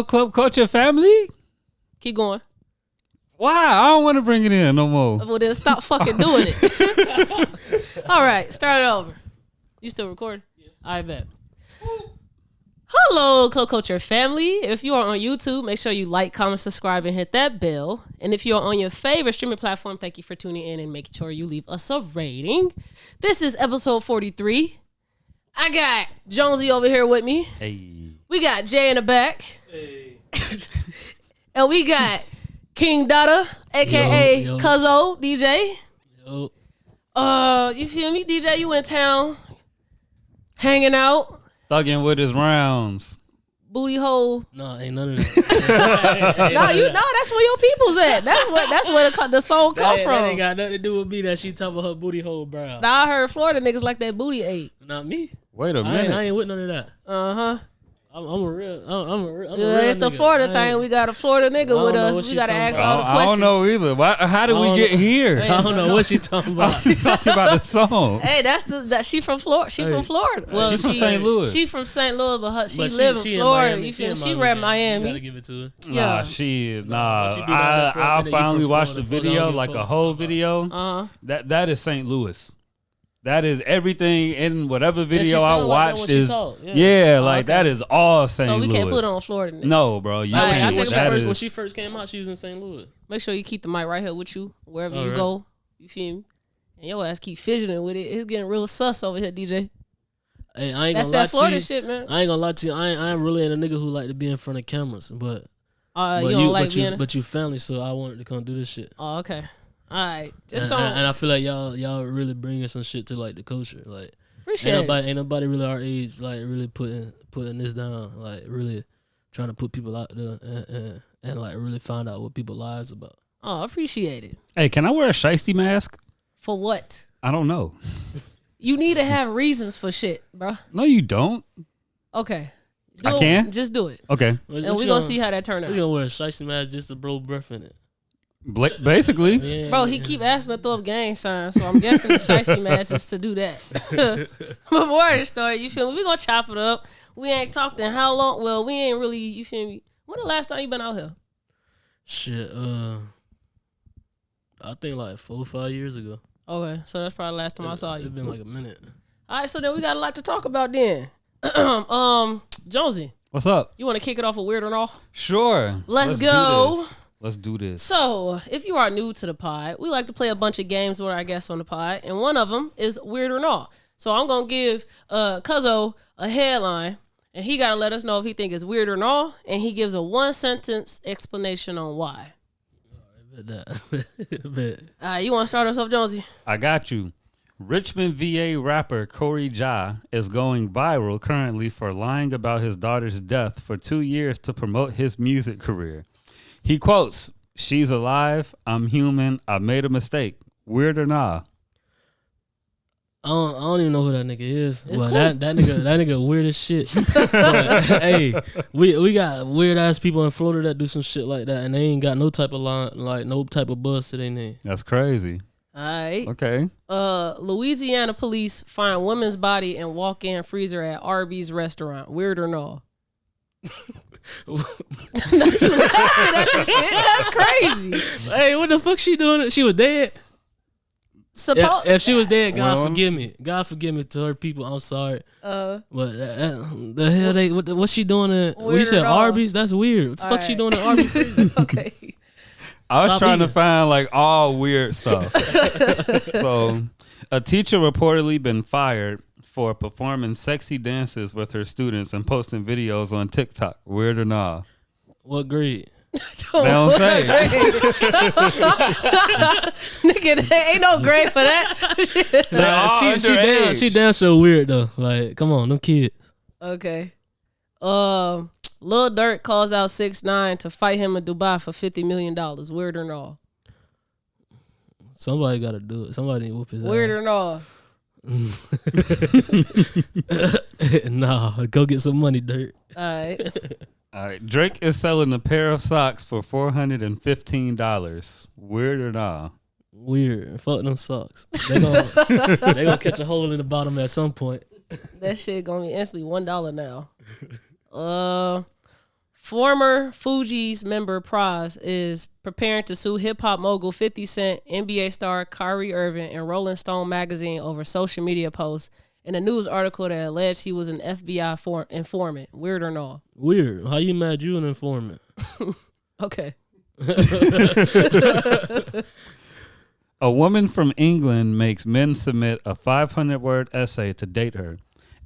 Club Culture family. Keep going. Why? I don't want to bring it in no more. Well, then stop fucking doing it. All right, start it over. You still recording? Yeah. I bet. Hello, Club Culture family. If you are on YouTube, make sure you like, comment, subscribe, and hit that bell. And if you're on your favorite streaming platform, thank you for tuning in and making sure you leave us a rating. This is episode 43. I got Jonesy over here with me. Hey. We got Jay in the back. Hey. And we got King Dada, a.k.a. Cuzzo, DJ. Yo. You feel me? DJ, you in town, hanging out. Thugging with his rounds. Booty hole. No, ain't none of that. That's where your people's at. That's where the song come from. That ain't got nothing to do with me that she talking about her booty hole, bro. Now I heard Florida niggas like that booty ate. Not me. Wait a minute. I ain't with none of that. I'm a real It's a nigga. Florida thing. We got a Florida nigga with us. We gotta ask all the questions. I don't know either. How did we get here? I don't know what she talking about. She's talking about the song. Hey, she from Florida. She from Florida. Well, she's from St. Louis. She's from St. Louis, but she live in Florida. You feel me? She rep Miami. You gotta give it to her. Yeah. I finally watched the video, like a whole video. That is St. Louis. That is everything in whatever video I watched that is all St. Louis. So we can't put it on Florida niggas. No, bro. When she first came out, she was in St. Louis. Make sure you keep the mic right here with you wherever you go. You feel me? And your ass keep fidgeting with it. It's getting real sus over here, DJ. Hey, I ain't That's gonna lie that Florida to you. shit, man. I ain't gonna lie to you. I ain't really a nigga who like to be in front of cameras, but you family, so I wanted to come do this shit. Oh, okay. All right, and I feel like y'all really bringing some shit to like the culture. Like, appreciate ain't nobody really our age like really putting this down. Like, really trying to put people out there and like really find out what people's lives about. Oh, I appreciate it. Hey, can I wear a shiesty mask? For what? I don't know. You need to have reasons for shit, bro. No, you don't. Okay. I can? Just do it. Okay. And we're going to see how that turn out. We're going to wear a shiesty mask just to blow breath in it. Basically. Yeah, bro, he keep asking to throw up gang signs, so I'm guessing the shiesty mask is to do that. But more of the story, you feel me? We're going to chop it up. We ain't talked in how long? Well, we ain't really, you feel me? When the last time you been out here? Shit, I think like 4 or 5 years ago. Okay, so that's probably the last time I saw you. It's been like a minute. All right, so then we got a lot to talk about then. Jonesy. What's up? You want to kick it off with Weird or Not? Sure. Let's go. Let's do this. So, if you are new to the pod, we like to play a bunch of games with our guests on the pod, and one of them is Weird or Not. So, I'm going to give Cuzzo a headline, and he got to let us know if he think it's weird or not, and he gives a 1-sentence explanation on why. You want to start us off, Jonesy? I got you. Richmond, VA rapper Corey Ja is going viral currently for lying about his daughter's death for 2 years to promote his music career. He quotes, "She's alive. I'm human. I made a mistake. Weird or nah?" I don't even know who that nigga is. It's Well, cool. that nigga weird as shit. But, hey, we got weird ass people in Florida that do some shit like that, and they ain't got no type of line, like no type of buzz to their name. That's crazy. All right. Okay. Louisiana police find woman's body in walk-in freezer at Arby's restaurant. Weird or not? That's shit. That's crazy. Hey, what the fuck she doing? She was dead. If she was dead, God forgive me. God forgive me to her people. I'm sorry. But the hell what's she doing? When you said Arby's, that's weird. What the fuck she doing at Arby's? Okay. I was trying to find like all weird stuff. So, a teacher reportedly been fired for performing sexy dances with her students and posting videos on TikTok. Weird or nah? What grade? They don't say. Nigga, there ain't no grade for that. She damn so weird though. Like, come on, them kids. Okay. Lil Durk calls out 6ix9ine to fight him in Dubai for $50 million. Weird or not? Somebody got to do it. Somebody need to whoop his ass. Weird or not? Nah, go get some money, Dirt. All right. Drake is selling a pair of socks for $415. Weird or nah? Weird. Fuck them socks. They gonna catch a hole in the bottom at some point. That shit gonna be instantly $1 now. Former Fugees member Pras is preparing to sue hip-hop mogul 50 Cent, NBA star Kyrie Irving, and Rolling Stone magazine over social media posts in a news article that alleged he was an FBI informant. Weird or no? Weird. How you mad you an informant? Okay. A woman from England makes men submit a 500-word essay to date her.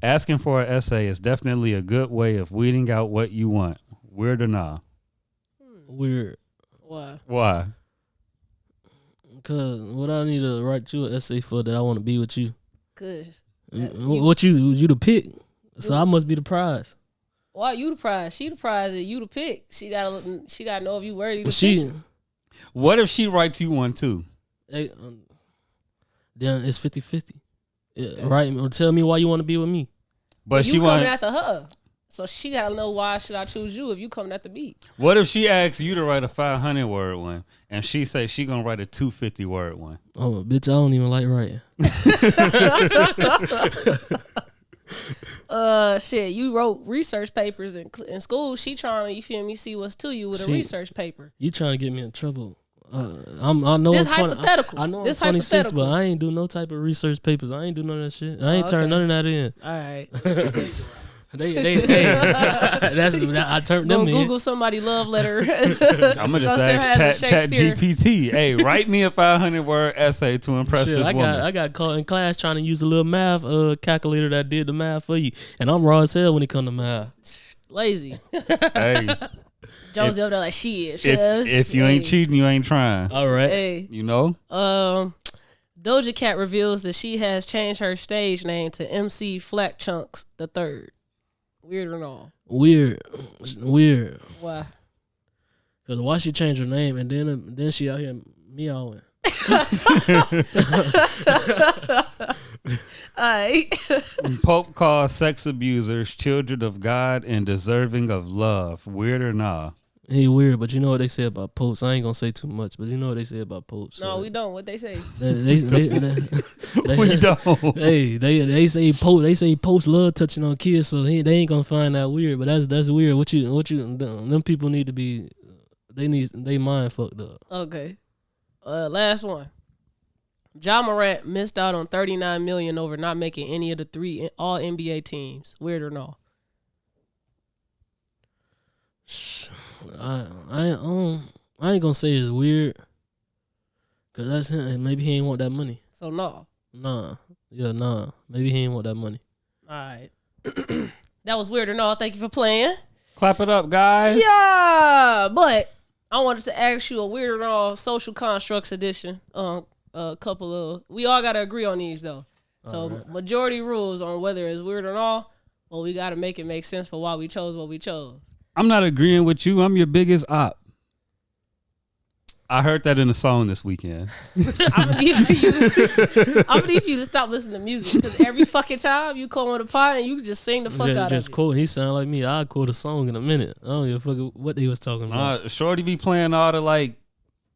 Asking for an essay is definitely a good way of weeding out what you want. Weird or nah? Weird. Why? Because what I need to write you an essay for that I want to be with you. Cause what you the pick, so I must be the prize. Why you the prize? She the prize and you the pick. She gotta know if you worthy to pick. What if she writes you one too? Hey, then it's 50-50. Yeah, right? Tell me why you want to be with me. But you coming after her. So she gotta know why should I choose you if you coming after me. What if she asks you to write a 500-word one and she say she gonna write a 250-word one? Oh, bitch, I don't even like writing. Shit, you wrote research papers in school. She trying to, you feel me, see what's to you with a research paper. You trying to get me in trouble. I know this I'm 20, hypothetical. I know I'm this 26, but I ain't do no type of research papers. I ain't do none of that shit. I ain't turn none of that in. All right. I turned them in. Google somebody love letter. I'm gonna just ask chat GPT. Hey, write me a 500-word essay to impress this woman. I got caught in class trying to use a little math calculator that did the math for you, and I'm raw as hell when it come to math. Lazy. Hey. Jonesy up there like shit. If you ain't cheating, you ain't trying. All right. Hey. You know? Doja Cat reveals that she has changed her stage name to MC Flat Chunks the Third. Weird or no? Weird. Why? Because why she change her name and then she out here meowing. Alright. Pope calls sex abusers children of God and deserving of love. Weird or nah? He weird, but you know what they say about popes. I ain't gonna say too much, but you know what they say about popes. No, we don't. What they say? We don't. Hey, they say popes love touching on kids, so they ain't gonna find that weird. But that's weird. What you them people need to be. They mind fucked up. Okay. Last one. Ja Morant missed out on $39 million over not making any of the 3 All NBA teams. Weird or no? I ain't gonna say it's weird, cause that's him. Maybe he ain't want that money. So no. Nah. Maybe he ain't want that money. All right. That was weird or no. Thank you for playing. Clap it up, guys. Yeah, but I wanted to ask you a weird or no social constructs edition. A couple of we all gotta agree on these though. So right. Majority rules on whether it's weird or not. But we gotta make it make sense for why we chose what we chose. I'm not agreeing with you. I'm your biggest op. I heard that in a song this weekend. I'm gonna need you to stop listening to music because every fucking time you call on the pod and you just sing the fuck out of it. Just quote. He sound like me. I'll quote a song in a minute. I don't give a fuck what they was talking about. Shorty be playing all the like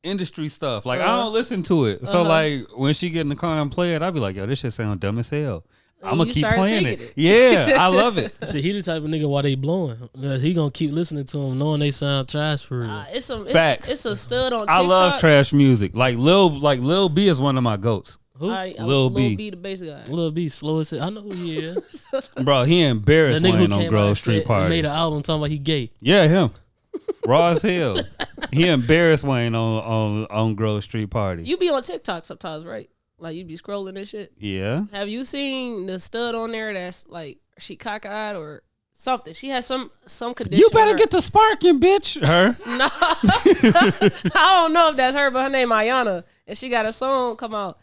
industry stuff. Like I don't listen to it. So like when she get in the car and play it, I be like, yo, this shit sound dumb as hell. I'm gonna keep playing it. Yeah, I love it. See, he the type of nigga why they blowing. He gonna keep listening to them, knowing they sound trash for real. Facts. It's a stud on TikTok. I love trash music. Like Lil B is one of my goats. Who? Lil B. Lil B, the bass guy. Lil B, slow as hell. I know who he is. Bro, he embarrassed Wayne on Grove Street Party. Made an album talking about he gay. Yeah, him. Raw as hell. He embarrassed Wayne on Grove Street Party. You be on TikTok sometimes, right? Like you be scrolling and shit. Yeah. Have you seen the stud on there that's like she cockeyed or something? She has some condition. You better get to sparking, bitch. Her. No. I don't know if that's her, but her name Ayana. And she got a song come out.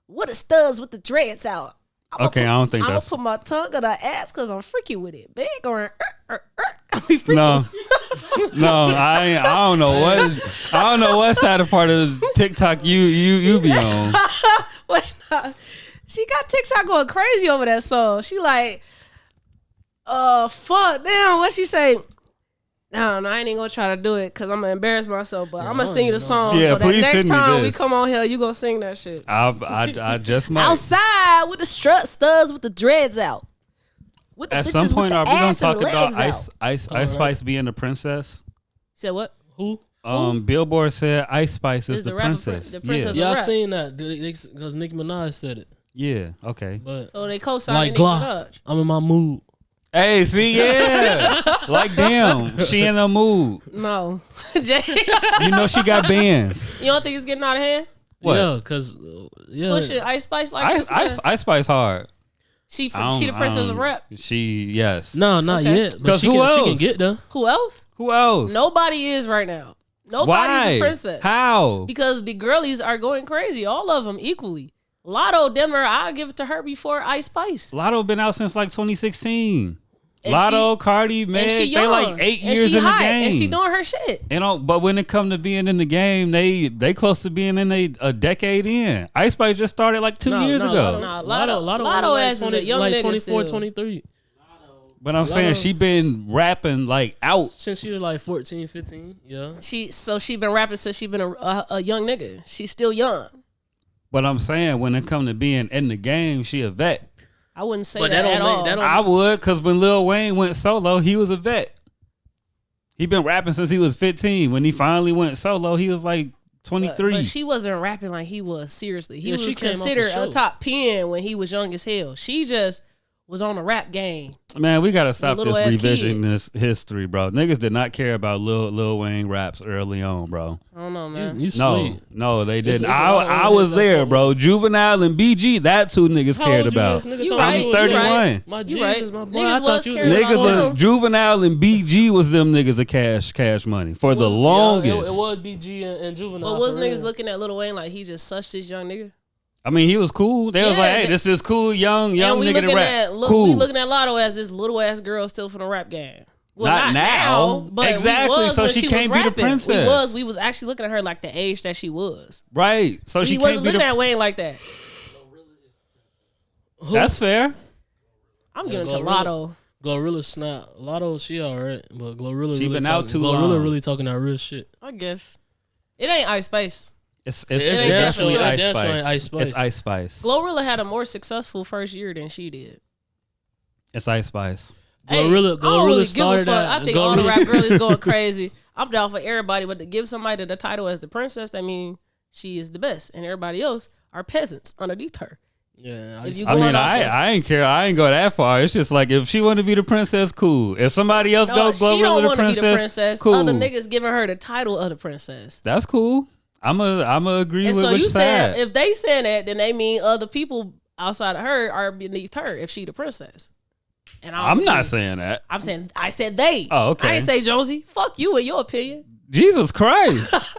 What are studs with the dreads out? I don't think that's. I'm gonna put my tongue on her ass because I'm freaky with it. Big or I be freaky. No, I don't know what side of part of TikTok you be on. Wait, she got TikTok going crazy over that song. She like, fuck, damn, what she say? No, I ain't even gonna try to do it because I'm gonna embarrass myself. But I'm gonna sing you the song. Yeah, so that next time we this. come on here, you gonna sing that shit. I just might. Outside with the studs with the dreads out. With the At bitches some point, with the are we gonna ass and talk about legs Ice out. Spice being the princess? Said what? Who? Billboard said Ice Spice is the rapper princess. the princess Yeah, I rap. seen that because Nicki Minaj said it. Yeah. Okay. But So they co-signed like Nicki Glock, Minaj. I'm in my mood. Hey, see, yeah. Like, damn, she in a mood. No. Jay, You know she got bands. you don't think it's getting out of hand? What? Yeah, cause Pushing Ice Spice like this, man? Ice Spice hard. She the princess of rap. Yes. No, not Okay. yet. But 'Cause she who can else? get there. Who else? Who else? Nobody is right now. Nobody's Why? the princess. How? Because the girlies are going crazy. All of them equally. Lotto, Denver, I'll give it to her before Ice Spice. Lotto been out since like 2016. And Lotto, Cardi, and Meg, she they young. like 8 and years she in the hot, game. And she doing her shit. But when it come to being in the game, they close to being in a decade in. Ice Spice just started like 2 years ago. Lotto ass is a young like nigga 24, still. 23. But I'm saying she been rapping like out. Since she was like 14, 15. Yeah. She been rapping since she been a young nigga. She's still young. But I'm saying when it come to being in the game, she a vet. I wouldn't say But that at all. I would, because when Lil Wayne went solo, he was a vet. He been rapping since he was 15. When he finally went solo, he was like 23. But she wasn't rapping like he was. Seriously, he Yeah, she was came off the considered show. a top 10 when he was young as hell. She just was on the rap game. Man, we gotta stop little this ass revision kids. this history, bro. Niggas did not care about Lil Wayne raps early on, bro. I don't know, man. You No, sweet. no, they It's- didn't. it's a lot of I old was niggas there, that bro. Juvenile and BG, that's who niggas How cared old you about. is, nigga? You Talking right, I'm you about 31. right. My You Jesus, right. my boy. Niggas I was thought you was caring in about Niggas him. was Juvenile and BG was them niggas of cash money for the longest. It was BG and Juvenile. But was for niggas real. looking at Lil Wayne like he just such this young nigga? I mean, he was cool. They was Yeah, like, hey, this is cool, young and we nigga to looking rap. at Cool. we looking at Lotto as this little ass girl still from the rap game. Well, Not now. but Exactly, we was so when she was can't be the rapping. princess. We was actually looking at her like the age that she was. Right. So she He can't wasn't be looking the. at Wayne like that. That's fair. I'm giving it to Glorilla. Lotto. Glorilla snap. Lotto, she alright, but Glorilla She really been out talking, too Glorilla long. really talking that real shit. I guess it ain't Ice Spice. It's ain't definitely sure. Ice Damn sure Spice. ain't Ice Spice. It's Ice Spice. Glorilla had a more successful first year than she did. It's Ice Spice. Hey, Glorilla, I don't really Glorilla give a started fuck. that. I think all the rap girlies going crazy. I'm down for everybody, but to give somebody the title as the princess, that means she is the best, and everybody else are peasants underneath her. Yeah, If you I going mean, off of- I ain't care. I ain't go that far. It's just like if she want to be the princess, cool. If somebody else No, go she don't Glorilla the want to be princess, the princess. cool. Other niggas giving her the title of the princess. That's cool. I'm a agree And with so what you you said. saying if they saying that, then they mean other people outside of her are beneath her if she the princess. And I don't I'm agree. not saying that. I'm saying I said they. Oh, okay. I ain't say Jonesy. Fuck you and your opinion. Jesus Christ. Ice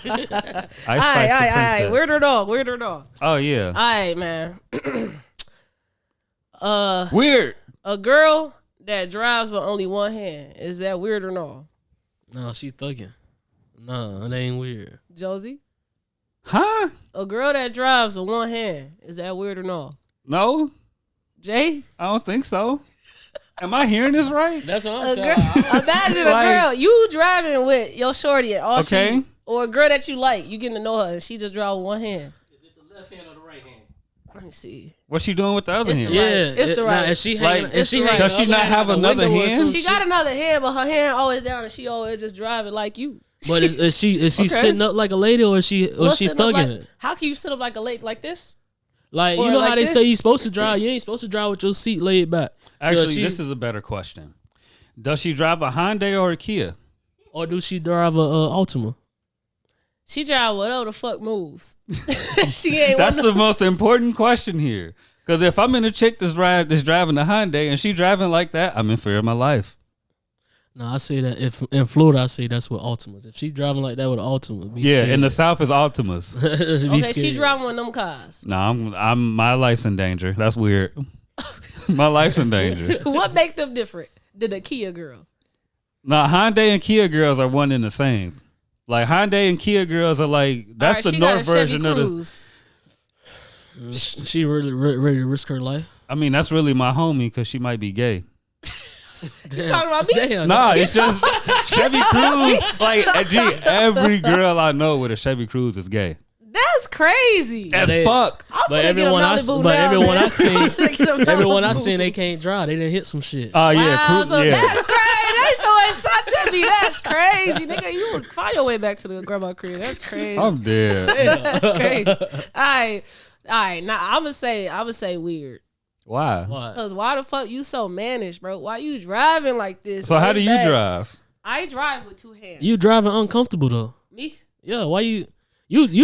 Spice the princess. Weird or dog. Weird or dog. Oh yeah. All right, man. Weird. A girl that drives with only one hand, is that weird or no? No, she thugging. No, it ain't weird. Josie? Huh? A girl that drives with one hand, is that weird or no? No, Jay? I don't think so. Am I hearing this right? That's what A I'm girl, saying. imagine Like- a girl, you driving with your shorty and all Okay. or a girl that you like, you getting to know her and she just drive with one hand. Is it the left hand or the right hand? Let me see. What's she doing with the other It's the hand? right. Yeah, It's the right. Nah, and she Like, hanging, and it's she the right. hanging Does she the not other have out the another window or hand? some She shit. got another hand, but her hand always down and she always just driving like you. But is she Okay. sitting up like a lady or is she What's sitting up thugging like- it? How can you sit up like a lake like this? Like Or you know like how they this? say you supposed to drive? You ain't supposed to drive with your seat laid back. Actually, she, this is a better question. Does she drive a Hyundai or a Kia? or do she drive a Altima? She drive whatever the fuck moves. She ain't That's one the most important question here. Because if I'm in a chick that's driving a Hyundai and she driving like that, I'm in fear of my life. No, I say that if in Florida, I say that's with Altimas. If she driving like that with an Altima, be Yeah, scared. in the South is Altimas. Be Okay, scared. she driving one of them cars. No, I'm my life's in danger. That's weird. My life's in danger. What make them different than a Kia girl? No, Hyundai and Kia girls are one and the same. Like Hyundai and Kia girls are like that's All right, the she got a North Chevy version of this. Cruze. She really ready to risk her life. I mean, that's really my homie because she might be gay. You talking about me? Damn, Nah, it's just Chevy Cruze. Like, gee, every girl I know with a Chevy Cruze is gay. That's crazy. As fuck. But everyone I seen, they can't drive. They didn't hit some shit. Oh yeah, Wow, so yeah. that's crazy. That's throwing shots at me. That's crazy, nigga. You would find your way back to the grandma crib. That's crazy. I'm dead. That's crazy. All right. Now I would say weird. Why? Because why the fuck you so mannish, bro? Why you driving like this? So how do you drive? I drive with two hands. You driving uncomfortable though. Me? Yeah. Why you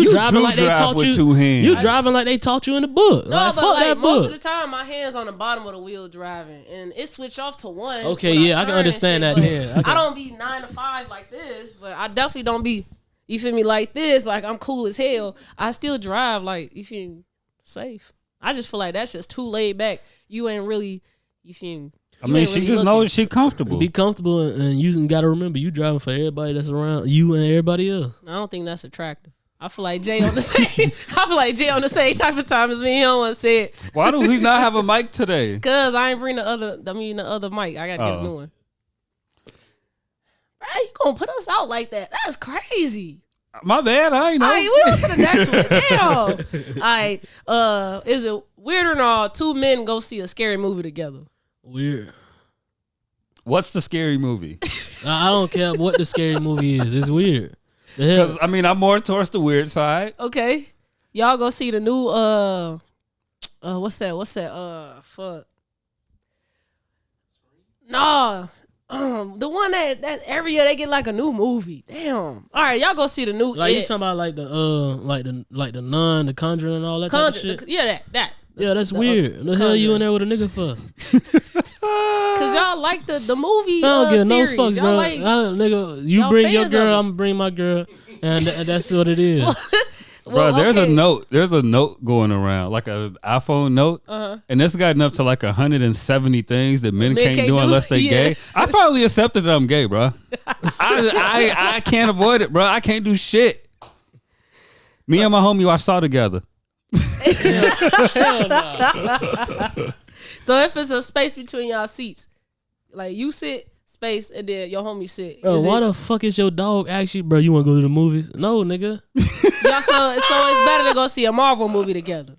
driving like they taught with you? Two hands. You driving like they taught you in the book. No, like, but fuck like that most book. of the time, my hands on the bottom of the wheel driving, and it switch off to one. Okay, yeah, I can understand that. Then I don't be 9 to 5 like this, but I definitely don't be. You feel me like this? Like I'm cool as hell. I still drive like you feel me, safe. I just feel like that's just too laid back. You ain't really. You feel me? I mean, she just knows she comfortable. Be comfortable, and you got to remember you driving for everybody that's around you and everybody else. I don't think that's attractive. I feel like Jay on the same. I feel like Jay on the same type of time as me. He don't want to say it. Why do we not have a mic today? Cause I ain't bring the other mic. I gotta get a new one. Bro, you gonna put us out like that? That's crazy. My bad. I ain't know. All right, we on to the next one. Damn. All right. Is it weird or not? Two men go see a scary movie together. Weird. What's the scary movie? I don't care what the scary movie is. It's weird. Because I mean, I'm more towards the weird side. Okay, y'all go see the new what's that? Fuck. Nah. The one that every year they get like a new movie. Damn. All right, y'all go see the new. Like you talking about like the Nun, the Conjuring, and all that type of shit. Yeah, that. Yeah, that's weird. The hell you in there with a nigga for? Cause y'all like the movie. I don't give no series. fucks, bro. Like, nigga, you bring your girl, I'm gonna bring my girl, and that's what it is. Bro, there's a note. There's a note going around, like an iPhone note, and it's gotten up to like 170 things that men can't do unless they gay. I finally accepted that I'm gay, bro. I can't avoid it, bro. I can't do shit. Me and my homie watch Saw together. Hell no. So if it's a space between y'all seats, like you sit space and then your homie sit. Bro, why the fuck is your dog actually, bro? You want to go to the movies? No, nigga. Y'all, so it's better to go see a Marvel movie together.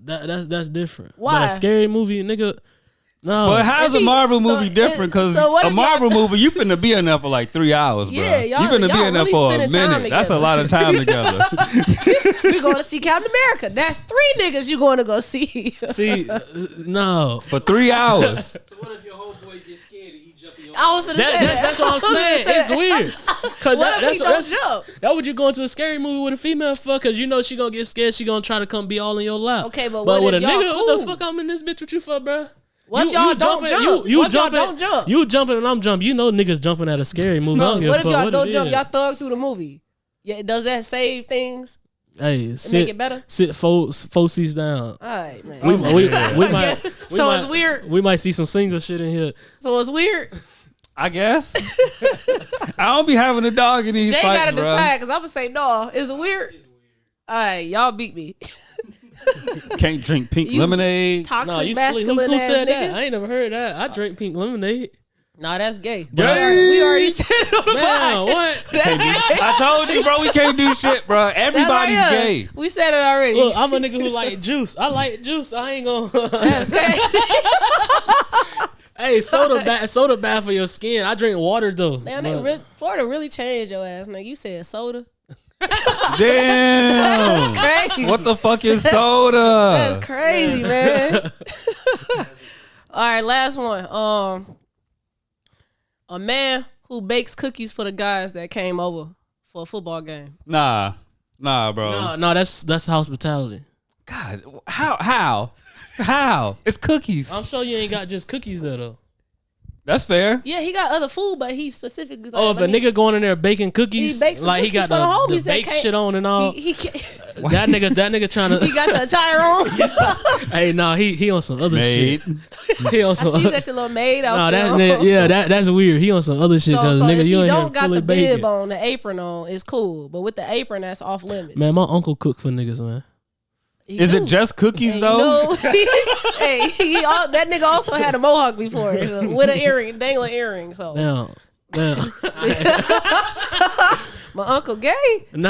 That's different. Why? But a scary movie, nigga. No. But how's a Marvel movie different? Because a Marvel movie, you finna be in there for like 3 hours, bro. Yeah, you finna be in there really for a minute. That's a lot of time together. We going to see Captain America. That's 3 niggas you going to go see. See, no. For 3 hours. So what if your homeboy gets scared and he jump in your I was gonna say that. That's what I'm saying. It's weird. Cause that's jump? That would you go into a scary movie with a female for? Cause you know she gonna get scared. She gonna try to come be all in your lap. Okay, but with a y'all nigga, cool? what the fuck I'm in this bitch with you for, bro? What y'all don't jump? You What y'all jumping? don't jump? You jumping and I'm jumping. You know niggas jumping at a scary movie. I don't give What a if fuck y'all what don't it jump? is. Y'all thug through the movie. Yeah, does that save things? Hey, Make it better. Sit four seats down. All right, man. We might. So it's weird. We might see some single shit in here. So it's weird. I guess. I don't be having a dog in these Jay fights, gotta bro. decide because I'm gonna say no. Is it weird? All right, y'all beat me. Can't drink pink lemonade. Toxic you masculine who ass said niggas. that? I ain't never heard that. I drink pink lemonade. Nah, that's gay. Gay. We already said it on the Man, pod. what? That's gay. I told you, bro, we can't do shit, bro. Everybody's That right gay. here. We said it already. Look, I'm a nigga who like juice. I like juice. I ain't gonna. That's gay. Hey, soda bad for your skin. I drink water though. Damn, Florida really changed your ass, nigga. You said soda. Damn. That's crazy. What the fuck is soda? That's crazy, man. All right, last one. A man who bakes cookies for the guys that came over for a football game. Nah, bro. No, that's hospitality. God, how? It's cookies. I'm sure you ain't got just cookies there though. That's fair. Yeah, he got other food, but he specifically. Oh, if a nigga going in there baking cookies, he bakes like he cookies got for the homies that bake can't- shit on and all. He that nigga trying to. he got the attire on. Hey, no, he on some other Made. shit. He on I some. see that your little maid out That's weird. He on some other shit So because nigga, if you he ain't don't here got fully the bib baking. on, the apron on, it's cool. But with the apron, that's off limits. Man, my uncle cook for niggas, man. Is it just cookies though? No. Hey, that nigga also had a mohawk before with an earring, dangling earring. So Damn. My uncle gay. No,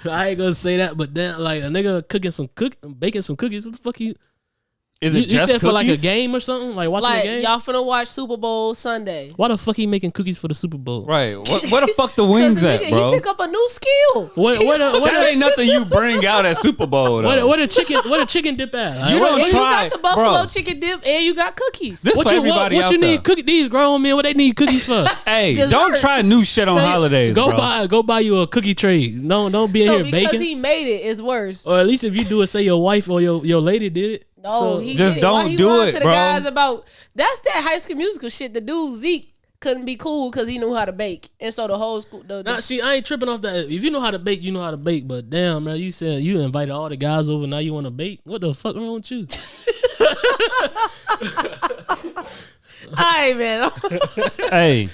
I ain't gonna say that. But then, like a nigga baking some cookies. What the fuck you? Is it you just said for like a cookies? game or something? Like watching a game? Y'all finna watch Super Bowl Sunday. Why the fuck he making cookies for the Super Bowl? Right. Where the fuck the wings at, bro? He pick up a new skill. That ain't nothing you bring out at Super Bowl, though. What a chicken dip at? You don't You try, got the buffalo bro. chicken dip and you got cookies. This for everybody what out you there. need? These grown men, what they need cookies for? Hey, Dessert. don't try new shit on holidays, Go bro. buy you a cookie tray. Don't be in here because baking. he made it is worse. Or at least if you do it, say your wife or your lady did it. No, So, he just did it. don't Why he do lied it, to the bro. guys about that's that High School Musical shit. The dude Zeke couldn't be cool because he knew how to bake, and so the whole school. Nah, see, I ain't tripping off that. If you know how to bake, you know how to bake. But damn, man, you said you invited all the guys over. Now you want to bake? What the fuck wrong with you? Alright, man. Hey,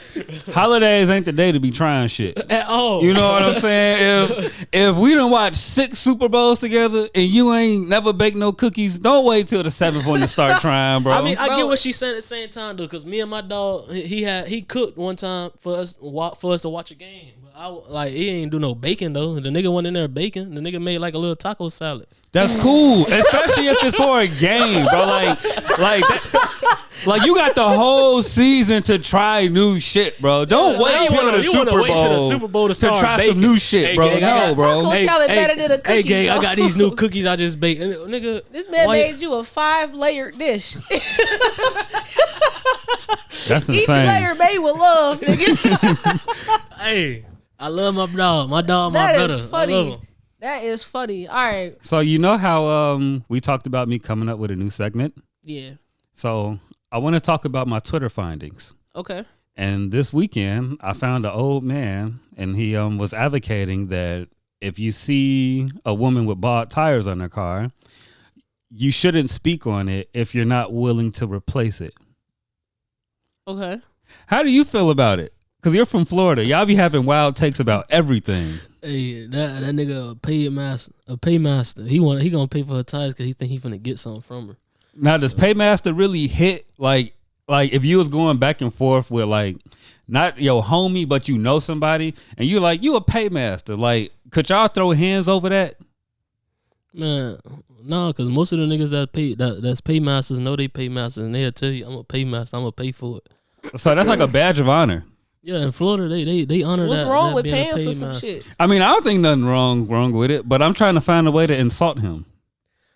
holidays ain't the day to be trying shit. At all. You know what I'm saying? If we done watch 6 Super Bowls together and you ain't never baked no cookies, don't wait till the 7th one to start trying, bro. I mean, I get what she's saying at the same time though, because me and my dog, he cooked one time for us to watch a game. But he ain't do no baking though. The nigga went in there baking. The nigga made like a little taco salad. That's cool, especially if it's for a game, bro. Like you got the whole season to try new shit, bro. Don't wait till the Super Bowl to try some new shit, bro. No, bro. Taco salad better than a cookie. Hey, gang, I got these new cookies I just baked. And, nigga, This man made you a 5-layered dish. That's insane. Each layer made with love, nigga. Hey, I love my dog. My dog, my That brother. is funny. I love him. That is funny. All right. So you know how we talked about me coming up with a new segment? Yeah. So I want to talk about my Twitter findings. Okay. And this weekend, I found an old man, and he was advocating that if you see a woman with bald tires on their car, you shouldn't speak on it if you're not willing to replace it. Okay. How do you feel about it? Because you're from Florida. Y'all be having wild takes about everything. Hey, that nigga a paymaster. He gonna pay for her tires because he think he finna get something from her. Now, does Paymaster really hit like if you was going back and forth with like not your homie, but you know somebody, and you like you a Paymaster? Like, could y'all throw hands over that? Man, no, because most of the niggas that's paymasters know they paymasters, and they'll tell you, I'm a paymaster, I'm gonna pay for it. So that's like a badge of honor. Yeah, in Florida, they honor What's that. wrong that with being a paying for some paymaster. shit? I mean, I don't think nothing wrong with it, but I'm trying to find a way to insult him.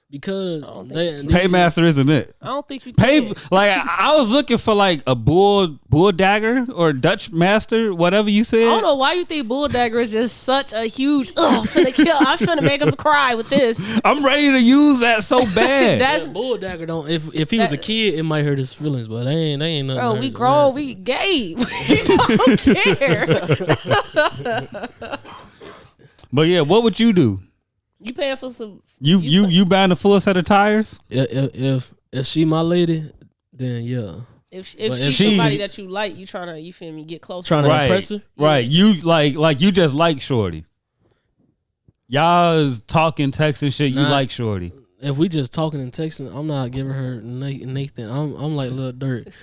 Because Paymaster isn't it? I don't think you Pay can. like I was looking for like a bull dagger or Dutch master, whatever you said. I don't know why you think bull dagger is just such a huge. Finna kill. I'm finna make him cry with this. I'm ready to use that so bad. That's bull dagger don't. If he was a kid, it might hurt his feelings, but they ain't nothing. bro. to We hurt grown. him. We gay. We don't care. But yeah, what would you do? You paying for some? You buying a full set of tires? If she my lady, then yeah. If But she's if she- somebody that you like, you trying to you feel me get close. Trying to to her. impress her? Right. You like you just like Shorty. Y'all is talking, texting shit. You Nah. like Shorty. If we just talking and texting, I'm not giving her Nathan. I'm like Lil Dirt.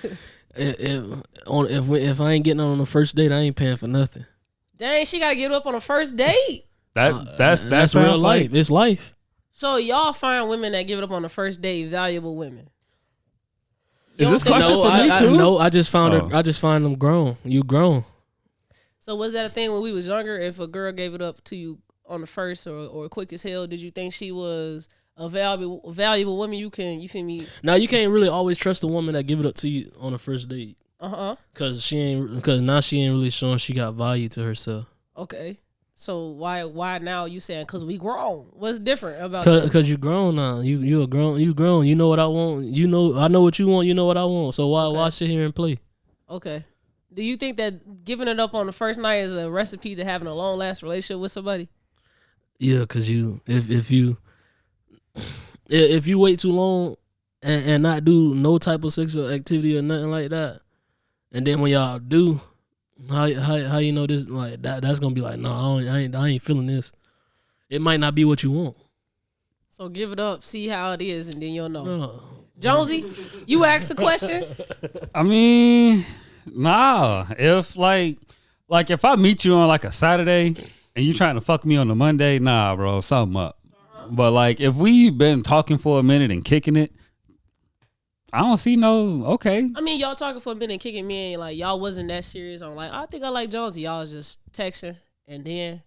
If I ain't getting on the first date, I ain't paying for nothing. Dang, she gotta get up on a first date. That's real life. It's life. So y'all find women that give it up on the first date valuable women. Is this don't think- question for me too? No, I just found Oh. her. I just find them grown. You grown. So was that a thing when we was younger? If a girl gave it up to you on the first or quick as hell, did you think she was a valuable woman? You feel me? Now you can't really always trust a woman that give it up to you on the first date. Cause now she ain't really showing she got value to herself. Okay. So why now you saying cause we grown? What's different about that? Cause you grown now. You grown. You grown. You know what I want. You know I know what you want. You know what I want. So why sit here and play? Okay. Do you think that giving it up on the first night is a recipe to having a long lasting relationship with somebody? Yeah, cause if you wait too long and not do no type of sexual activity or nothing like that, and then when y'all do, how you know this like that's gonna be like no, I ain't feeling this. It might not be what you want. So give it up, see how it is, and then you'll know. No. Jonesy, you asked the question. I mean, nah. If like Like if I meet you on like a Saturday and you trying to fuck me on a Monday, nah, bro, something up. But like if we been talking for a minute and kicking it, I don't see no okay. I mean, y'all talking for a minute and kicking me, and like y'all wasn't that serious on like I think I like Jonesy. Y'all was just texting, and then.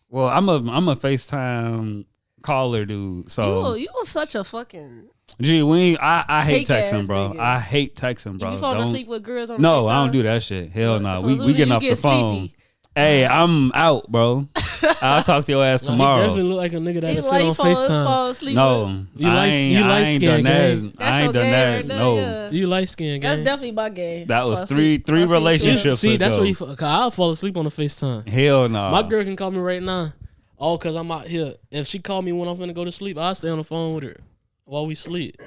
Well, I'm a FaceTime caller dude. So you such a fucking. Gee, I hate texting, bro. Nigga. I hate texting, bro. You fall asleep with girls on No, FaceTime? I don't do that shit. Hell no. So We getting off the phone. Sleepy. Hey, I'm out, bro. I'll talk to your ass tomorrow. He definitely look like a nigga that'll sit on FaceTime. No, you light skin, gang. I ain't done that. No, yeah. You light skin, gang. That's definitely my game. That was three relationships. See, that's ago. where I'll fall asleep on the FaceTime. Hell no. My girl can call me right now. All because I'm out here. If she call me when I'm finna go to sleep, I'll stay on the phone with her while we sleep.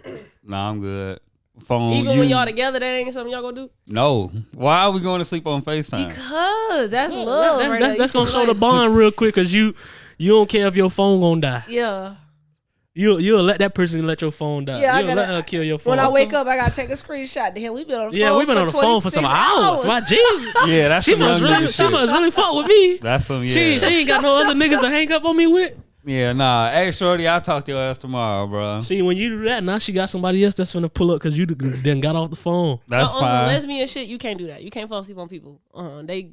Nah, I'm good. Phone. Even when y'all together, there ain't something y'all gonna do? No. Why are we going to sleep on FaceTime? Because that's love. That's gonna show the bond real quick because you don't care if your phone gonna die. Yeah. You'll let that person let your phone die. Yeah, You'll let her kill your phone. When I wake up, I gotta take a screenshot. Damn, we've been on the phone. Yeah, we've been on the phone for some hours. Why, Jesus? Yeah, that's she must really fuck with me. That's some. Yeah. She ain't got no other niggas to hang up on me with. Yeah, nah. Hey, shorty, I'll talk to your ass tomorrow, bro. See, when you do that, now she got somebody else that's finna pull up because you then got off the phone. That's on fine. some lesbian shit, you can't do that. You can't fall asleep on people. They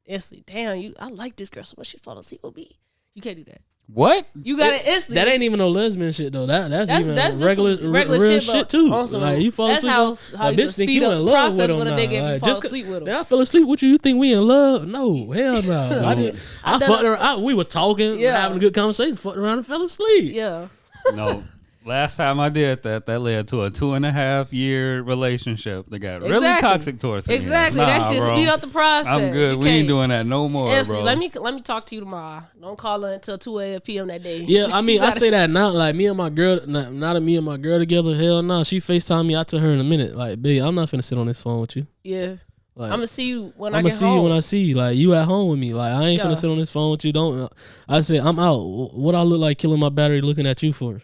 instantly, damn, I like this girl so much. She fall asleep with me. You can't do that. What? You got to instantly. That ain't even no lesbian shit though. That's even just regular real shit too. Like you fall asleep. That's how you speed up the process when a nigga if you fall asleep with him. I fell asleep with you. You think we in love? No, hell no. I fucked her. We was talking, having a good conversation. Fucked around and fell asleep. Yeah. No. Last time I did that led to a 2.5 year relationship that got really toxic towards me. Exactly. That shit speed up the process. I'm good. We ain't doing that no more, bro. Let me talk to you tomorrow. Don't call her until 2 p.m. that day. Yeah, I mean, I say that now. Like me and my girl, now that me and my girl together, hell no. She FaceTime me. I tell her in a minute, like, babe, I'm not finna sit on this phone with you. Yeah. Like, I'm gonna see you when I get home. I'm gonna see you when I see you. Like you at home with me. Like I ain't finna sit on this phone with you. Don't. I said I'm out. What I look like killing my battery looking at you for?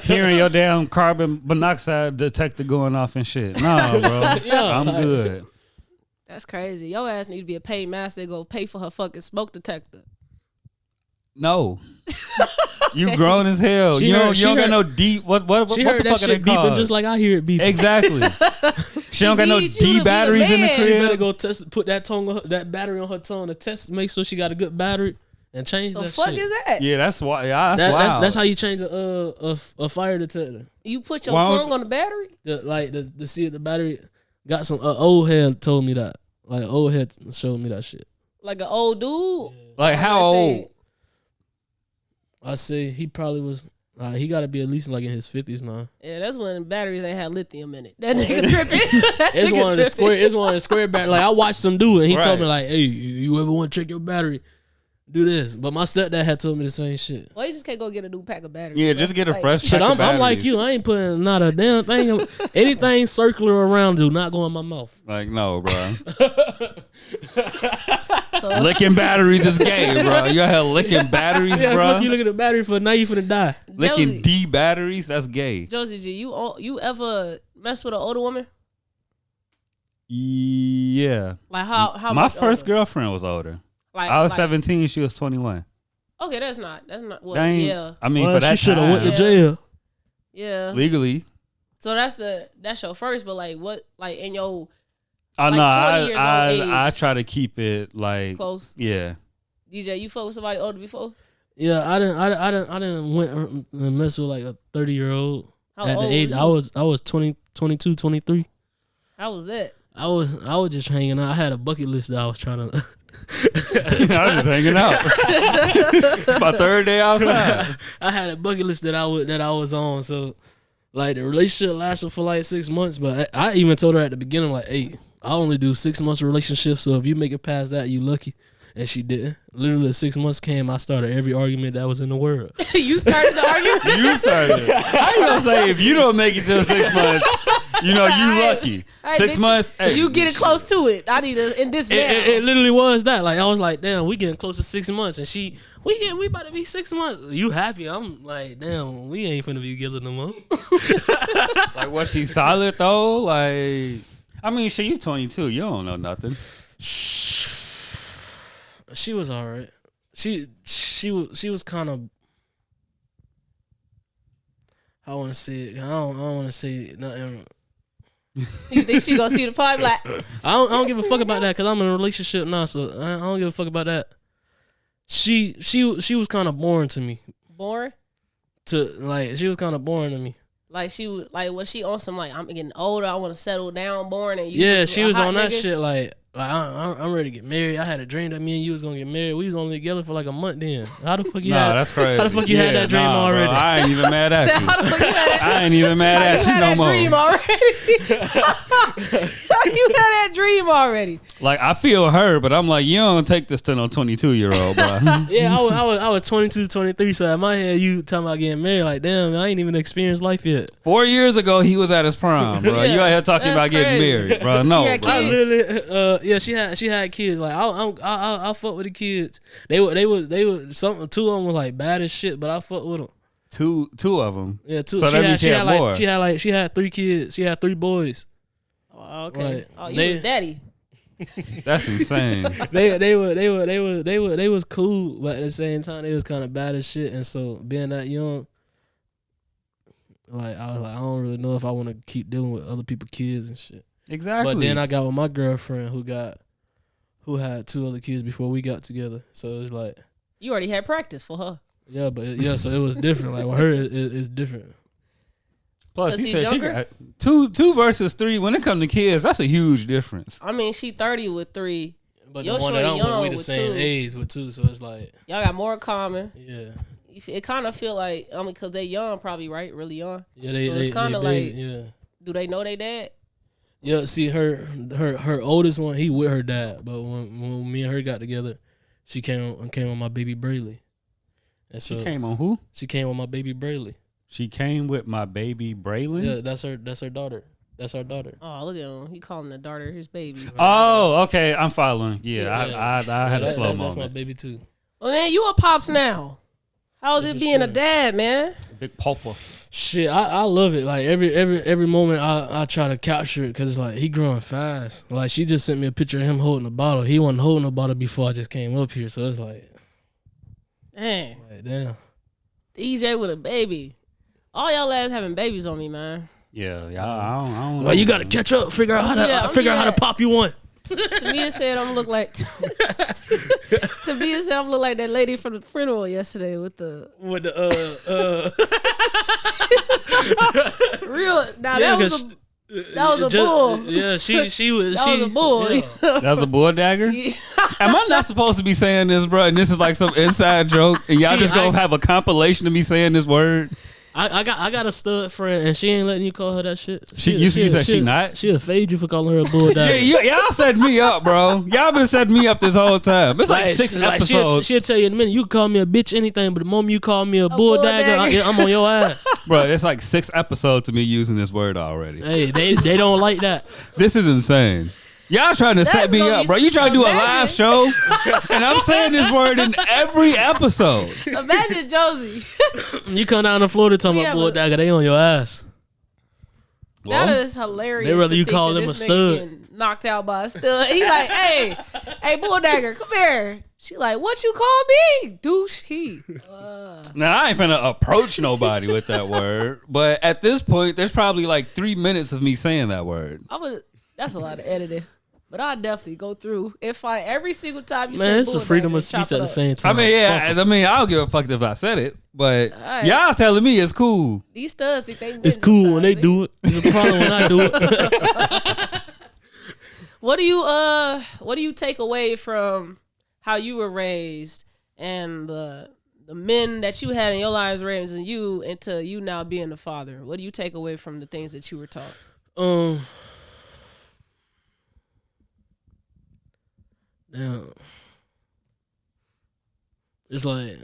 Hearing your damn carbon monoxide detector going off and shit. Nah, bro. I'm good. That's crazy. Your ass need to be a paid master to go pay for her fucking smoke detector. No. You grown as hell. You don't got no deep. What she what heard the that fuck are shit they called? beeping just like I hear it beeping. Exactly. She don't got no D batteries in the crib. She better go test. Put that battery on her tongue to test. Make sure she got a good battery. And change that shit. The fuck is that? Yeah, that's why. Yeah, that's how you change a fire detector. You put your tongue on the battery? To see if the battery got some. Old head told me that. Like old head showed me that shit. Like an old dude? Yeah. Like how old? I say he probably was. He got to be at least like in his 50s now. Yeah, that's when batteries ain't had lithium in it. That nigga tripping. It's one of the square battery. Like I watched him do it. And he told me like, "Hey, you ever want to check your battery? Do this." But my stepdad had told me the same shit. Well, you just can't go get a new pack of batteries. Yeah, just get a fresh shit. pack of batteries. I'm like you. I ain't putting not a damn thing. Anything circular around do not go in my mouth. Like no, bro. Licking batteries is gay, bro. You out here licking batteries, bro. Fuck you looking at the battery for now you finna die. Licking D batteries, that's gay. Jonesy G, you ever mess with an older woman? Yeah. Like how my much first older? Girlfriend was older. Like I was 17, she was 21. Okay, that's not well, yeah. I mean, for that she should have went to Yeah. jail. Yeah. Legally. So that's your first, but like what like in your Oh like no, 20 years old I age. try to keep it like Close. Yeah. DJ, you fuck with somebody older before? Yeah, I didn't went and mess with like a 30-year-old. How At old the age was you? I was 20, 22, 23. How was that? I was just hanging out. I had a bucket list that I was trying to. I was just hanging out. It's my third day outside. I had a bucket list that I was on. So, like the relationship lasted for like 6 months. But I even told her at the beginning, like, "Hey, I only do 6 months of relationship. So if you make it past that, you lucky." And she didn't. Literally, 6 months came. I started every argument that was in the world. You started the argument? You started it. I ain't gonna say if you don't make it till 6 months, you lucky. 6 months. You getting close to it. I need to in this now. It literally was that. Like I was like, damn, we getting close to 6 months, and we about to be 6 months. You happy? I'm like, damn, we ain't finna be together no more. Like was she solid though? Like I mean, shit, you 22. You don't know nothing. She was all right. She was kind of. I want to say it. I don't want to say nothing. You think she gonna see the pod like? I don't give a fuck about that because I'm in a relationship now, so I don't give a fuck about that. She was kind of boring to me. Boring? She was kind of boring to me. Like was she on some like I'm getting older, I want to settle down, boring, and you? Yeah, she was on that shit like I'm ready to get married. I had a dream that me and you was gonna get married. We was only together for like a month then. How the fuck you had? That's crazy. How the fuck you had that dream already? Bro, I ain't even mad at you. How the fuck you had that? I ain't even mad at you no more. Dream already? You had that dream already. Like I feel her, but I'm like, you don't take this to no 22-year-old, bro. Yeah, I was 22, 23, so in my head you talking about getting married. Like, damn, man, I ain't even experienced life yet. 4 years ago, he was at his prime, bro. Yeah, you out here talking about getting married, bro. No, She had bro. I literally, she had kids. Like, I fuck with the kids. They were some. Two of them was like bad as shit, but I fuck with them. Two of them. Yeah, two. So She had 3 kids. She had 3 boys. Oh, okay. Like, You was daddy. That's insane. They was cool, but at the same time they was kind of bad as shit. And so being that young, like I was like, I don't really know if I want to keep dealing with other people's kids and shit. Exactly. But then I got with my girlfriend who had 2 other kids before we got together. So it was like, You already had practice for her. yeah, so it was different. Like with her, it's different. Plus, he said she got 2 versus 3. When it comes to kids, that's a huge difference. I mean, she 30 with 3. But Your the one that I'm young with, we the with same 2. age with 2, so it's like, Y'all got more in common. yeah. It kind of feel like, I mean, because they young probably, right? Really young. Yeah, So it's kind of like, yeah. do they know they dad? Yeah, see, her oldest one, he with her dad, but when me and her got together, she came on my baby Brayley. And so She came on who? She came on my baby Brayley. She came with my baby Braylon? Yeah, that's her daughter. That's our daughter. Oh, look at him. He calling the daughter his baby. Oh, okay. I'm following. Yeah, Yeah. I had a slow moment. That's my baby too. Well, man, you a pops now. How's it being a dad, man? Big pulper. Shit, I love it. Like every moment I try to capture it because it's like he growing fast. Like she just sent me a picture of him holding a bottle. He wasn't holding a bottle before I just came up here. So it's like, Dang. damn. DJ with a baby. All y'all lads having babies on me, man. Yeah, I don't know. Well, you got to catch up. Figure out how to pop you one. Tamia said I'm look like Tamia said I'm look like that lady from the funeral yesterday with the real. Now that was a bull. Yeah, she was. That was a bull. Yeah. That was a bull dagger? Am I not supposed to be saying this, bro? And this is like some inside joke, and y'all just gonna have a compilation of me saying this word? I got a stud friend, and she ain't letting you call her that shit. You said she not? She'll fade you for calling her a bull dagger. Y'all set me up, bro. Y'all been setting me up this whole time. It's like 6 episodes. She'll tell you in a minute, you can call me a bitch, anything, but the moment you call me a bull dagger, I'm on your ass. Bro, it's like 6 episodes to me using this word already. Hey, they don't like that. This is insane. Y'all trying to set me up, bro. You trying to do a live show, and I'm saying this word in every episode. Imagine Jonesy. You come down to Florida talking about bull dagger, they on your ass. That is hilarious. They rather you call them a stud. Knocked out by a stud. He like, hey, bull dagger, come here. She like, what you call me? Douche he. Now, I ain't finna approach nobody with that word, but at this point, there's probably like 3 minutes of me saying that word. That's a lot of editing. But I'll definitely go through and find every single time you say man, it's a freedom of speech at the same time. I mean, yeah, I don't give a fuck if I said it, but y'all telling me it's cool. These studs think they it's cool when they do it. It's a problem when I do it. What do you take away from how you were raised and the men that you had in your lives raising you into you now being a father? What do you take away from the things that you were taught? Damn. It's like,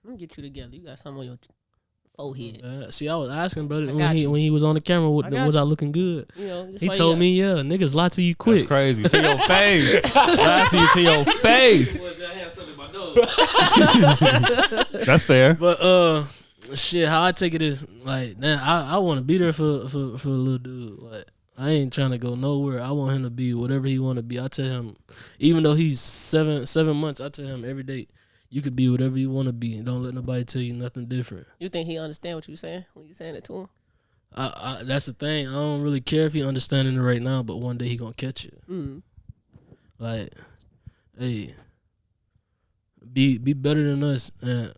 let me get you together. You got something on your forehead. See, I was asking, brother, when he was on the camera, was I looking good? You know, he told me, yeah, niggas lie to you quick. That's crazy. To your face. Lie to you to your face. That's fair. But shit, how I take it is like, man, I want to be there for a little dude. Like I ain't trying to go nowhere. I want him to be whatever he want to be. I tell him, even though he's 7 months, I tell him every day, you could be whatever you want to be, and don't let nobody tell you nothing different. You think he understand what you saying when you saying it to him? That's the thing. I don't really care if he understanding it right now, but one day he gonna catch it. Like, hey, be better than us, and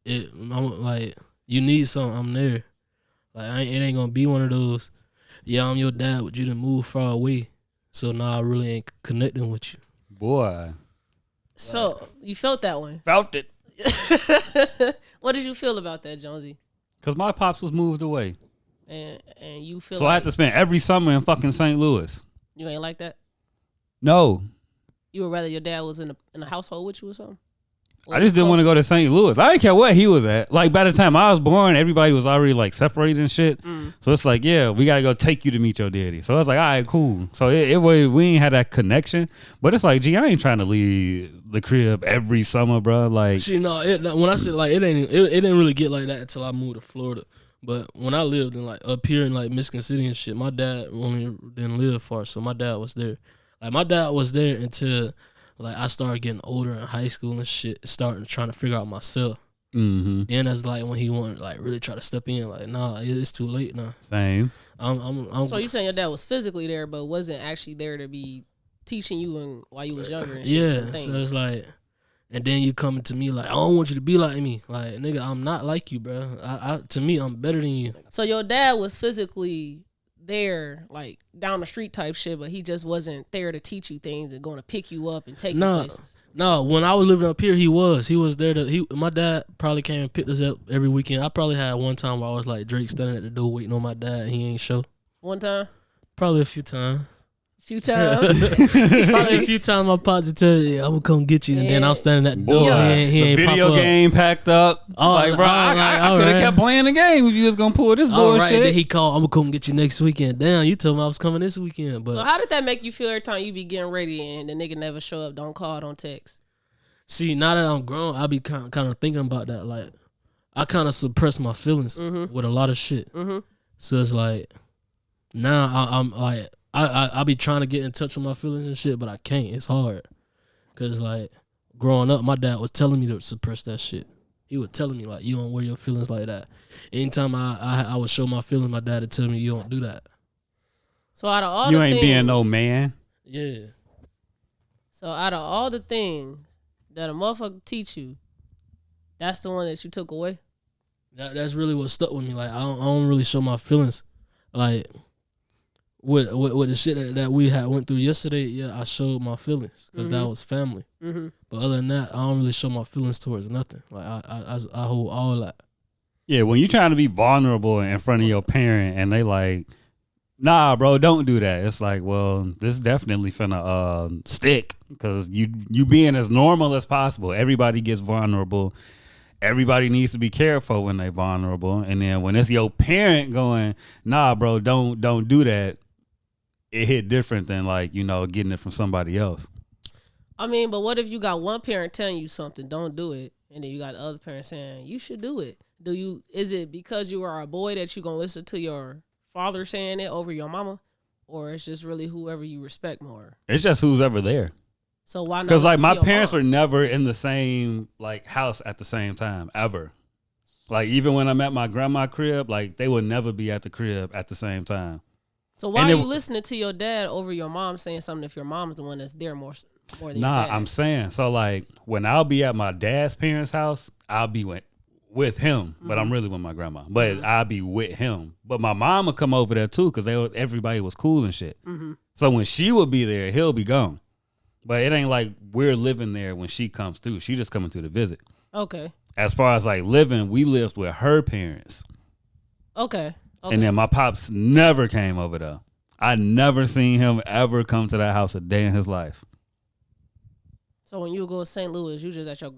I'm like, you need something, I'm there. Like, it ain't gonna be one of those, yeah, I'm your dad, but you done moved far away, so now I really ain't connecting with you. Boy. So, you felt that one? Felt it. What did you feel about that, Jonesy? Because my pops was moved away. And you feel so I had to spend every summer in fucking St. Louis. You ain't like that? No. You would rather your dad was in a household with you or something? Or I just didn't want to go to St. Louis. I didn't care where he was at. Like, by the time I was born, everybody was already, like, separated and shit. So it's like, yeah, we got to go take you to meet your daddy. So I was like, all right, cool. So we ain't had that connection. But it's like, gee, I ain't trying to leave the crib every summer, bro. Like, see, no, when I said, like, it didn't really get like that until I moved to Florida. But when I lived in, like, up here in, like, Michigan City and shit, my dad only didn't live far, so my dad was there. Like, my dad was there until, like, I started getting older in high school and shit, starting trying to figure out myself. And that's, like, when he wanted, like, really try to step in. Like, nah, it's too late now. Same. So you saying your dad was physically there, but wasn't actually there to be teaching you while you was younger and shit? Yeah, so it's like... And then you coming to me like, I don't want you to be like me. Like, nigga, I'm not like you, bro. To me, I'm better than you. So your dad was physically there, like, down the street type shit, but he just wasn't there to teach you things and going to pick you up and take you places. No, when I was living up here, he was there my dad probably came and picked us up every weekend. I probably had one time where I was like Drake standing at the door waiting on my dad and he ain't show. One time? Probably a few times. Few times. Probably a few times my pops tell you, I'm gonna come get you, and then I'm standing at the door. He ain't video pop game packed up. Oh, like, bro, I could have kept playing the game if you was gonna pull this bullshit. Right. Then he called, I'm gonna come get you next weekend. Damn, you told me I was coming this weekend. But so how did that make you feel every time you be getting ready and the nigga never show up? Don't call, don't text. See, now that I'm grown, I be kind of thinking about that. Like, I kind of suppress my feelings with a lot of shit. So it's like, now I'm like, I be trying to get in touch with my feelings and shit, but I can't. It's hard. Because, like, growing up, my dad was telling me to suppress that shit. He was telling me, like, you don't wear your feelings like that. Anytime I would show my feelings, my dad would tell me, you don't do that. So out of all you the ain't things, being no man. Yeah. So out of all the things that a motherfucker teach you, that's the one that you took away? That's really what stuck with me. Like, I don't really show my feelings. Like, with the shit that we had went through yesterday, yeah, I showed my feelings because that was family. But other than that, I don't really show my feelings towards nothing. Like, I hold all that. Yeah, when you trying to be vulnerable in front of your parent and they like, nah, bro, don't do that. It's like, well, this definitely finna stick because you being as normal as possible. Everybody gets vulnerable. Everybody needs to be careful when they vulnerable. And then when it's your parent going, nah, bro, don't do that. It hit different than, like, you know, getting it from somebody else. I mean, but what if you got one parent telling you something, don't do it, and then you got the other parent saying you should do it? Is it because you are a boy that you gonna listen to your father saying it over your mama, or it's just really whoever you respect more? It's just who's ever there. So why not? Because, like, my parents were never in the same, like, house at the same time ever. Like, even when I'm at my grandma's crib, like, they would never be at the crib at the same time. So why are you listening to your dad over your mom saying something if your mom's the one that's there more than your dad? I'm saying, so, like, when I'll be at my dad's parents' house, I'll be with him, but I'm really with my grandma. But I'll be with him. But my mom would come over there too because everybody was cool and shit. So when she would be there, he'll be gone. But it ain't like we're living there when she comes through. She just coming through to visit. Okay. As far as, like, living, we lived with her parents. Okay. And then my pops never came over there. I never seen him ever come to that house a day in his life. So when you go to St. Louis, you just at your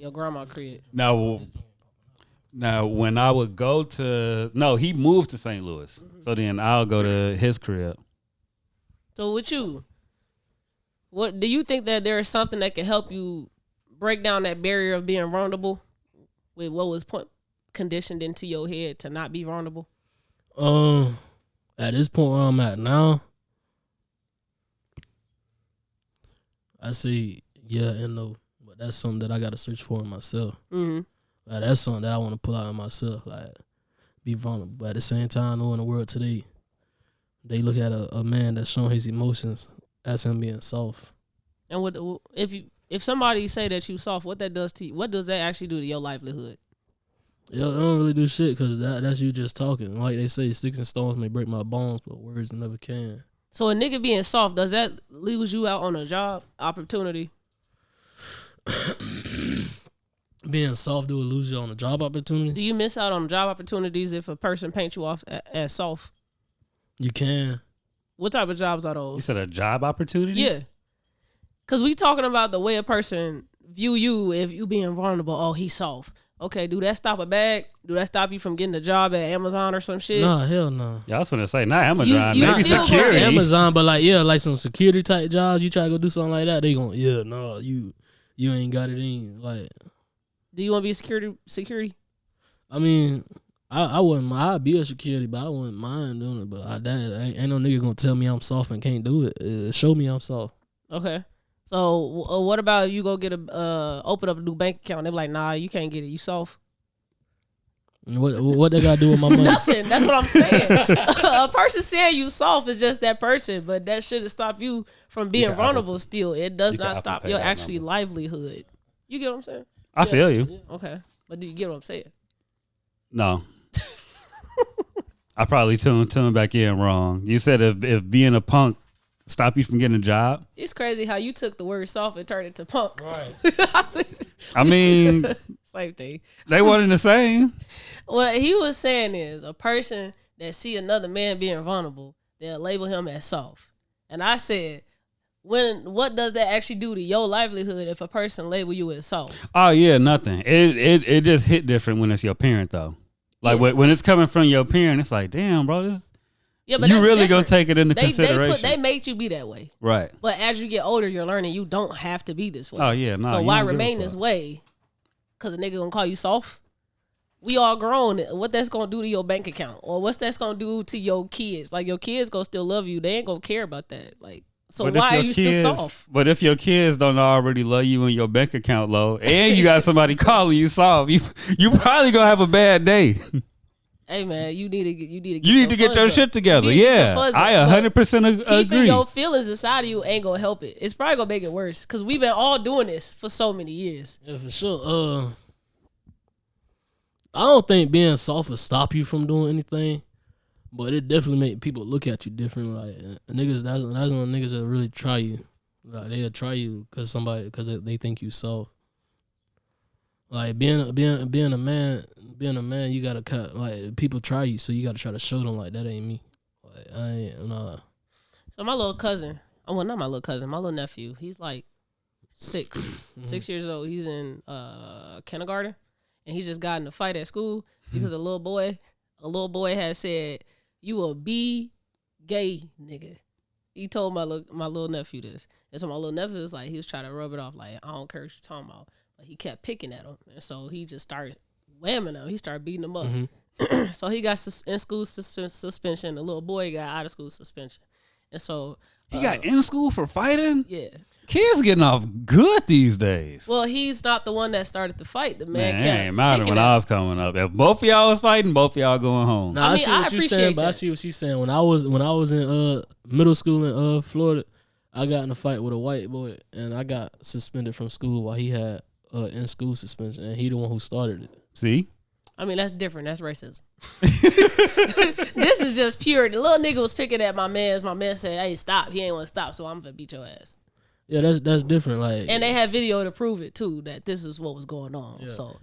grandma crib? Now, when I would go to... No, he moved to St. Louis. So then I'll go to his crib. So with you, what do you think that there is something that can help you break down that barrier of being vulnerable with what was conditioned into your head to not be vulnerable? At this point where I'm at now, I say yeah and no. But that's something that I got to search for in myself. Mm-hmm. Like, that's something that I want to pull out in myself. Like, be vulnerable. But at the same time, though, in the world today, they look at a man that's showing his emotions as him being soft. And if somebody say that you soft, what that does to you? What does that actually do to your livelihood? Yeah, I don't really do shit because that's you just talking. Like they say, sticks and stones may break my bones, but words never can. So a nigga being soft, does that lose you out on a job opportunity? Being soft, do it lose you on a job opportunity? Do you miss out on job opportunities if a person paints you off as soft? You can. What type of jobs are those? You said a job opportunity? Yeah. Because we talking about the way a person view you if you being vulnerable. Oh, he's soft. Okay, do that stop a bag? Do that stop you from getting a job at Amazon or some shit? Nah, hell no. Yeah, I was gonna say not Amazon, You maybe still security. Amazon, but like like some security type jobs. You try to go do something like that, they gon' you ain't got it in. Like, do you want to be security? I mean, I wouldn't. I'd be a security, but I wouldn't mind doing it. But ain't no nigga gonna tell me I'm soft and can't do it. Show me I'm soft. Okay. So what about you go get open up a new bank account? They're like, nah, you can't get it. You soft. What they gotta do with my money? Nothing. That's what I'm saying. A person saying you soft is just that person, but that shouldn't stop you from being vulnerable. Still, it does not stop your actually livelihood. You get what I'm saying? I feel you. Okay, but do you get what I'm saying? No. I probably tuned back in wrong. You said if being a punk stop you from getting a job. It's crazy how you took the word soft and turned it to punk. Right. I mean, same thing. They wasn't the same. What he was saying is a person that see another man being vulnerable, they'll label him as soft. And I said, what does that actually do to your livelihood if a person label you as soft? Oh yeah, nothing. It just hit different when it's your parent though. Like when it's coming from your parent, it's like, damn, bro, but you really gonna take it into consideration. They made you be that way, right? But as you get older, you're learning you don't have to be this way. Oh yeah, no. So why remain this way? Because a nigga gonna call you soft. We all grown. What that's gonna do to your bank account, or what's that's gonna do to your kids? Like your kids gonna still love you. They ain't gonna care about that. Like, so why are you still soft? But if your kids don't already love you and your bank account low, and you got somebody calling you soft, you probably gonna have a bad day. Hey man, you need to get your shit together. Yeah, I 100% agree. Keeping your feelings inside of you ain't gonna help it. It's probably gonna make it worse because we've been all doing this for so many years. Yeah, for sure. I don't think being soft will stop you from doing anything, but it definitely make people look at you different. Like niggas, that's when niggas that really try you. Like they'll try you because they think you soft. Like being a man, you gotta cut. Like people try you, so you gotta try to show them like that ain't me. Like I ain't nah. So my little cousin, well not my little cousin, my little nephew. He's like 6 years old. He's in kindergarten, and he just got in a fight at school because a little boy had said, "You a be gay nigga." He told my little nephew this, and so my little nephew was like, he was trying to rub it off, like I don't care what you're talking about. But he kept picking at him, and so he just started whamming him. He started beating him up. Mm-hmm. So he got in school suspension. The little boy got out of school suspension, and so he got in school for fighting. Yeah, kids getting off good these days. Well, he's not the one that started the fight. The man it ain't matter when I was coming up. If both of y'all was fighting, both of y'all going home. Now, I see what you're saying, but I see what she's saying. When I was in middle school in Florida, I got in a fight with a white boy, and I got suspended from school while he had in school suspension, and he the one who started it. See? I mean, that's different. That's racism. This is just pure. The little nigga was picking at my man. My man said, "Hey, stop." He ain't want to stop, so I'm gonna beat your ass. Yeah, that's different. Like, and they had video to prove it too, that this is what was going on. Yeah. So,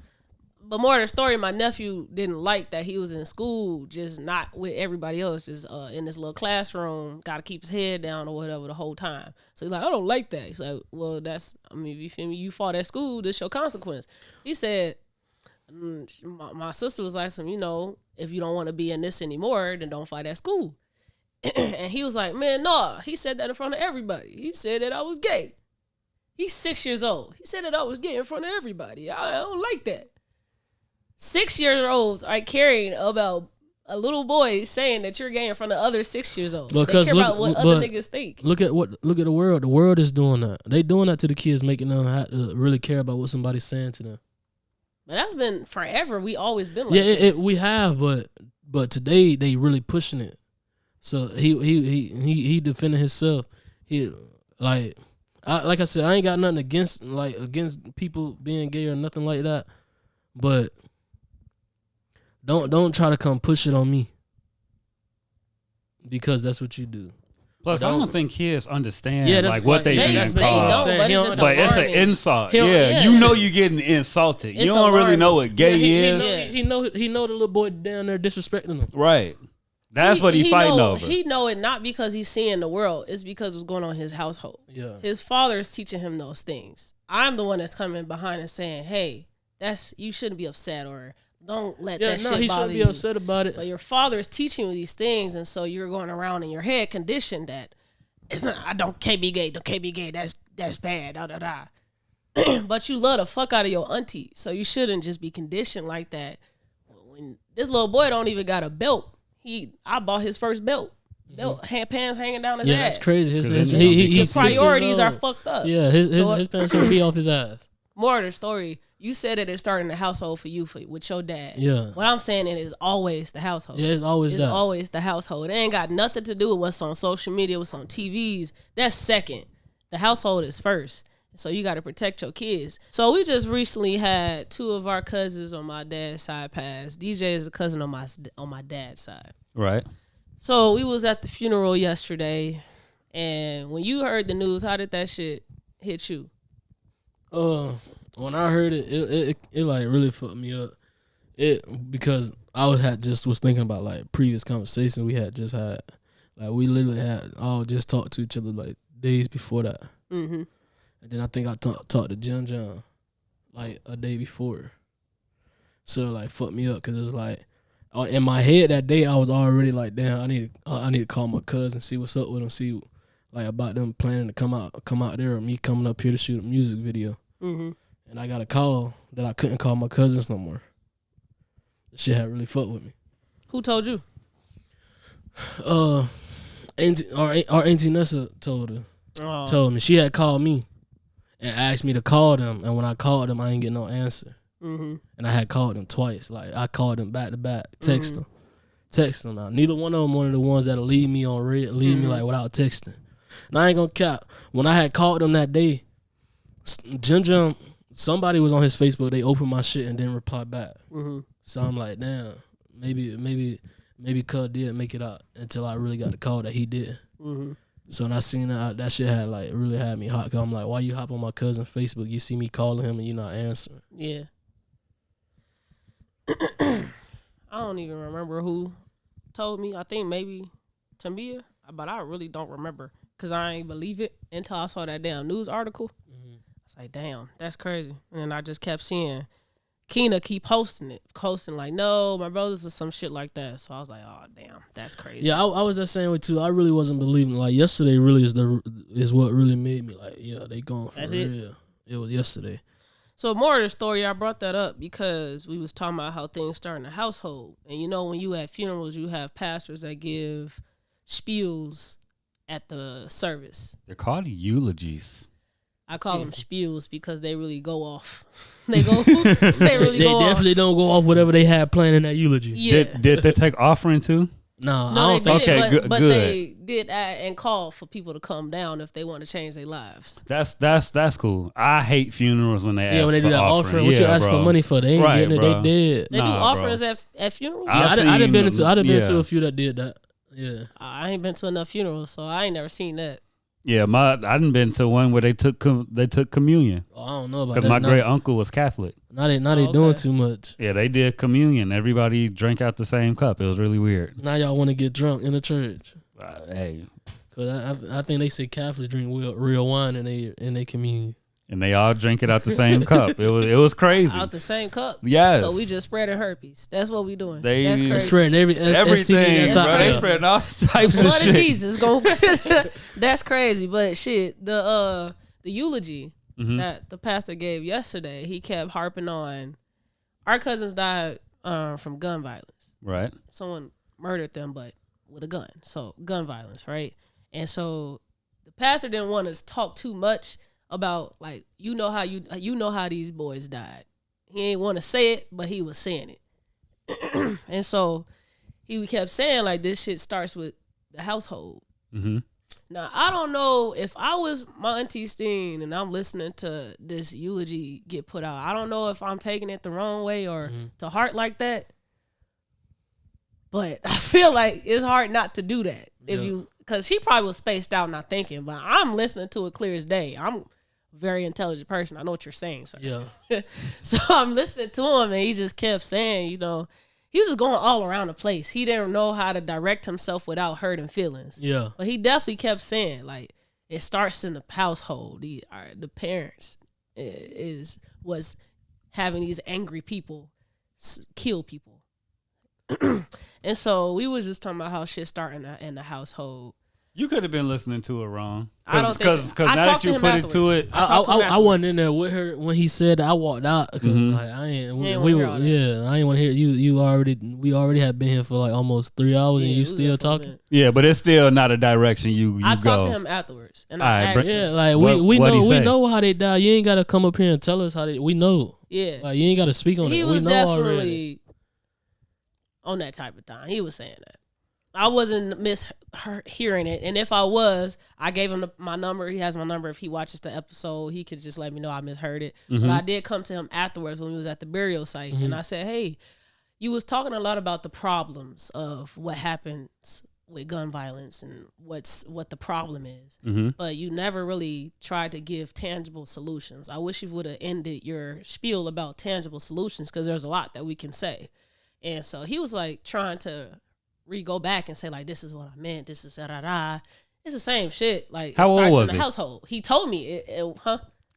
but more of the story, my nephew didn't like that he was in school, just not with everybody else, just in this little classroom, got to keep his head down or whatever the whole time. So he's like, I don't like that. He's like, well, if you feel me, you fought at school, this your consequence. He said, my sister was like, if you don't want to be in this anymore, then don't fight at school. And he was like, man, no. He said that in front of everybody. He said that I was gay. He's 6 years old. He said that I was gay in front of everybody. I don't like that. 6-year-olds are caring about a little boy saying that you're gay in front of other 6 years old. Because they care about what other niggas think. Look at the world. The world is doing that. They doing that to the kids, making them have to really care about what somebody's saying to them. But that's been forever. We always been like this. We have, but today they really pushing it. So he defending himself. Like I said, I ain't got nothing against people being gay or nothing like that. But don't try to come push it on me, because that's what you do. Plus, I don't think kids understand what they being called. But it's an insult. You know you're getting insulted. You don't really know what gay is. He know the little boy down there disrespecting him. Right. That's what he fighting over. He know it not because he's seeing the world. It's because what's going on in his household. Yeah. His father is teaching him those things. I'm the one that's coming behind and saying, hey, you shouldn't be upset, or don't let that shit bother you. He shouldn't be upset about it. But your father is teaching you these things, and so you're going around in your head conditioned that it's not. Can't be gay. Can't be gay. That's bad. Da da da. But you love the fuck out of your auntie, so you shouldn't just be conditioned like that. When this little boy don't even got a belt, I bought his first belt. Pants hanging down his ass. Yeah, that's crazy. His priorities are fucked up. Yeah, his pants should be off his ass. More of the story. You said that it started in the household for you, with your dad. Yeah. What I'm saying is always the household. Yeah, it's always the household. It ain't got nothing to do with what's on social media, what's on TVs. That's second. The household is first. So you got to protect your kids. So we just recently had 2 of our cousins on my dad's side pass. DJ is a cousin on my dad's side. Right. So we was at the funeral yesterday, and when you heard the news, how did that shit hit you? When I heard it like really fucked me up. Because I was thinking about like previous conversations we had just had. Like we literally had all just talked to each other like days before that. Mm-hmm. And then I think I talked to John like a day before. So like fucked me up, because it was like in my head that day I was already like, damn, I need to call my cousin, see what's up with them, see like about them planning to come out there, or me coming up here to shoot a music video. Mm-hmm. And I got a call that I couldn't call my cousins no more. That shit had really fucked with me. Who told you? Our auntie Nessa told me. She had called me and asked me to call them, and when I called them, I didn't get no answer. Mm-hmm. And I had called them twice. Like I called them back to back, text them. Now neither one of them one of the ones that'll leave me on red, me like without texting. And I ain't gonna cap. When I had called them that day, Jim, somebody was on his Facebook. They opened my shit and didn't reply back. Mm-hmm. So I'm like, damn, maybe Cud did make it out, until I really got the call that he did. Mm-hmm. So when I seen that shit had like really had me hot. Cause I'm like, why you hop on my cousin's Facebook? You see me calling him and you not answering. Yeah. I don't even remember who told me. I think maybe Tamia, but I really don't remember, because I ain't believe it until I saw that damn news article. Mm-hmm. I was like, damn, that's crazy. And then I just kept seeing Keena keep posting like, no, my brothers or some shit like that. So I was like, oh damn, that's crazy. Yeah, I was that same way too. I really wasn't believing. Like yesterday really is what really made me like, yeah, they going for real. It was yesterday. So more of the story, I brought that up because we was talking about how things start in the household. And you know, when you at funerals, you have pastors that give spiels at the service. They're called eulogies. I call them spiels because they really go off. They definitely don't go off whatever they had planned in that eulogy. Yeah. Did they take offering too? No, I don't think. Okay, good. They did and call for people to come down if they want to change their lives. That's cool. I hate funerals when they ask when they for do that offering. What you ask for money for? They ain't getting it. Bro. They did. They do offerings at funerals. Yeah, I done been to a few that did that. Yeah, I ain't been to enough funerals, so I ain't never seen that. Yeah, I done been to one where they took communion. Oh, I don't know about that. Because my great uncle was Catholic. Now they doing too much. Yeah, they did communion. Everybody drank out the same cup. It was really weird. Now y'all want to get drunk in the church. Hey, because I think they say Catholics drink real wine in they communion. And they all drink it out the same cup. It was crazy. Out the same cup. Yes. So we just spreading herpes. That's what we doing. That's crazy. Spreading everything. Bro, they spreading all types of shit. Blood of Jesus going. That's crazy. But shit, the eulogy that the pastor gave yesterday, he kept harping on. Our cousins died from gun violence. Right. Someone murdered them, but with a gun. So gun violence, right? And so the pastor didn't want to talk too much about like you know how these boys died. He ain't want to say it, but he was saying it. And so he kept saying like this shit starts with the household. Mm-hmm. Now I don't know if I was my auntie Steen and I'm listening to this eulogy get put out. I don't know if I'm taking it the wrong way or to heart like that. But I feel like it's hard not to do that because she probably was spaced out not thinking. But I'm listening to it clear as day. I'm a very intelligent person. I know what you're saying, sir. Yeah. So I'm listening to him, and he just kept saying, he was just going all around the place. He didn't know how to direct himself without hurting feelings. Yeah. But he definitely kept saying, like, it starts in the household. The parents was having these angry people kill people. And so we was just talking about how shit starting in the household. You could have been listening to it wrong. I don't think because now that you put it to it, I wasn't in there with her when he said that. I walked out because like, I ain't. I ain't want to hear you. We already had been here for like almost 3 hours and you still talking. Yeah, but it's still not a direction you go. I talked to him afterwards and I asked him. Like we know how they die. You ain't got to come up here and tell us how they. We know. Yeah, like you ain't got to speak on it. He was we know definitely already. On that type of time. He was saying that. I wasn't hearing it. And if I was, I gave him my number. He has my number. If he watches the episode, he could just let me know I misheard it. But I did come to him afterwards when we was at the burial site. And I said, hey, you was talking a lot about the problems of what happens with gun violence and what the problem is. But you never really tried to give tangible solutions. I wish you would have ended your spiel about tangible solutions because there's a lot that we can say. And so he was like trying to go back and say like, this is what I meant. This is da-da-da. It's the same shit. Like how it starts old was in the household. He told me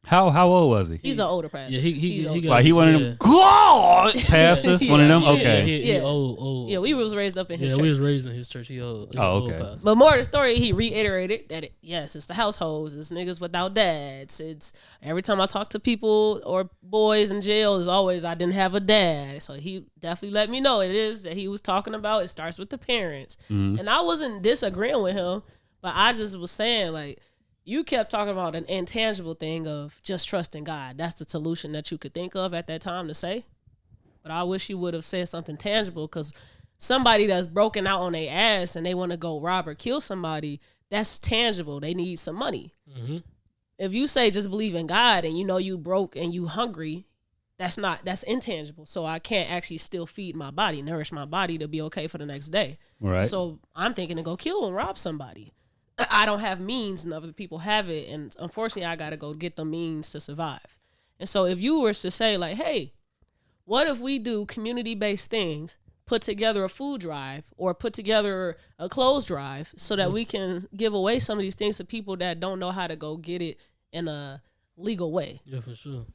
How old was he? He's an older pastor. Yeah, he one of them pastors. One of them. Okay. He old. Yeah, we was raised up in his church. We was raised in his church. He old. Okay. But more of the story, he reiterated that it's the households. It's niggas without dads. It's every time I talk to people or boys in jail, it's always I didn't have a dad. So he definitely let me know it is that he was talking about. It starts with the parents, and I wasn't disagreeing with him, but I just was saying like. You kept talking about an intangible thing of just trusting God. That's the solution that you could think of at that time to say. But I wish you would have said something tangible because somebody that's broken out on their ass and they want to go rob or kill somebody, that's tangible. They need some money. If you say just believe in God and you know you broke and you hungry, that's intangible. So I can't actually still feed my body, nourish my body to be okay for the next day. Right. So I'm thinking to go kill and rob somebody. I don't have means and other people have it. And unfortunately, I got to go get the means to survive. And so if you were to say like, hey, what if we do community-based things, put together a food drive or put together a clothes drive so that we can give away some of these things to people that don't know how to go get it in a legal way. Yeah, for sure.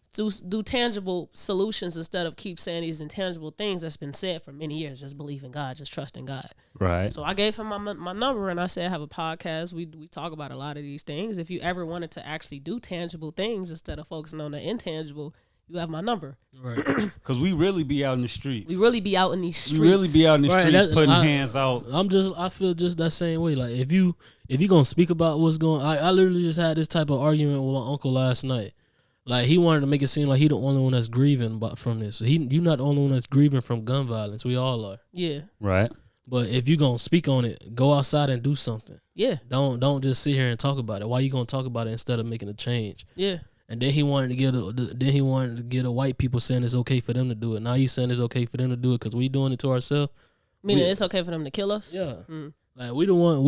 Do tangible solutions instead of keep saying these intangible things that's been said for many years. Just believe in God, just trust in God. Right. So I gave him my number and I said, I have a podcast. We talk about a lot of these things. If you ever wanted to actually do tangible things instead of focusing on the intangible, you have my number. Right. Because we really be out in the streets. We really be out in these streets. We really be out in the streets putting hands out. I feel just that same way. Like if you gonna speak about what's going on, I literally just had this type of argument with my uncle last night. Like he wanted to make it seem like he the only one that's grieving from this. You not the only one that's grieving from gun violence. We all are. Yeah. Right. But if you gonna speak on it, go outside and do something. Yeah. Don't just sit here and talk about it. Why you gonna talk about it instead of making a change? Yeah. And then he wanted to get a white people saying it's okay for them to do it. Now you saying it's okay for them to do it because we doing it to ourselves. Meaning it's okay for them to kill us? Yeah. Like we don't want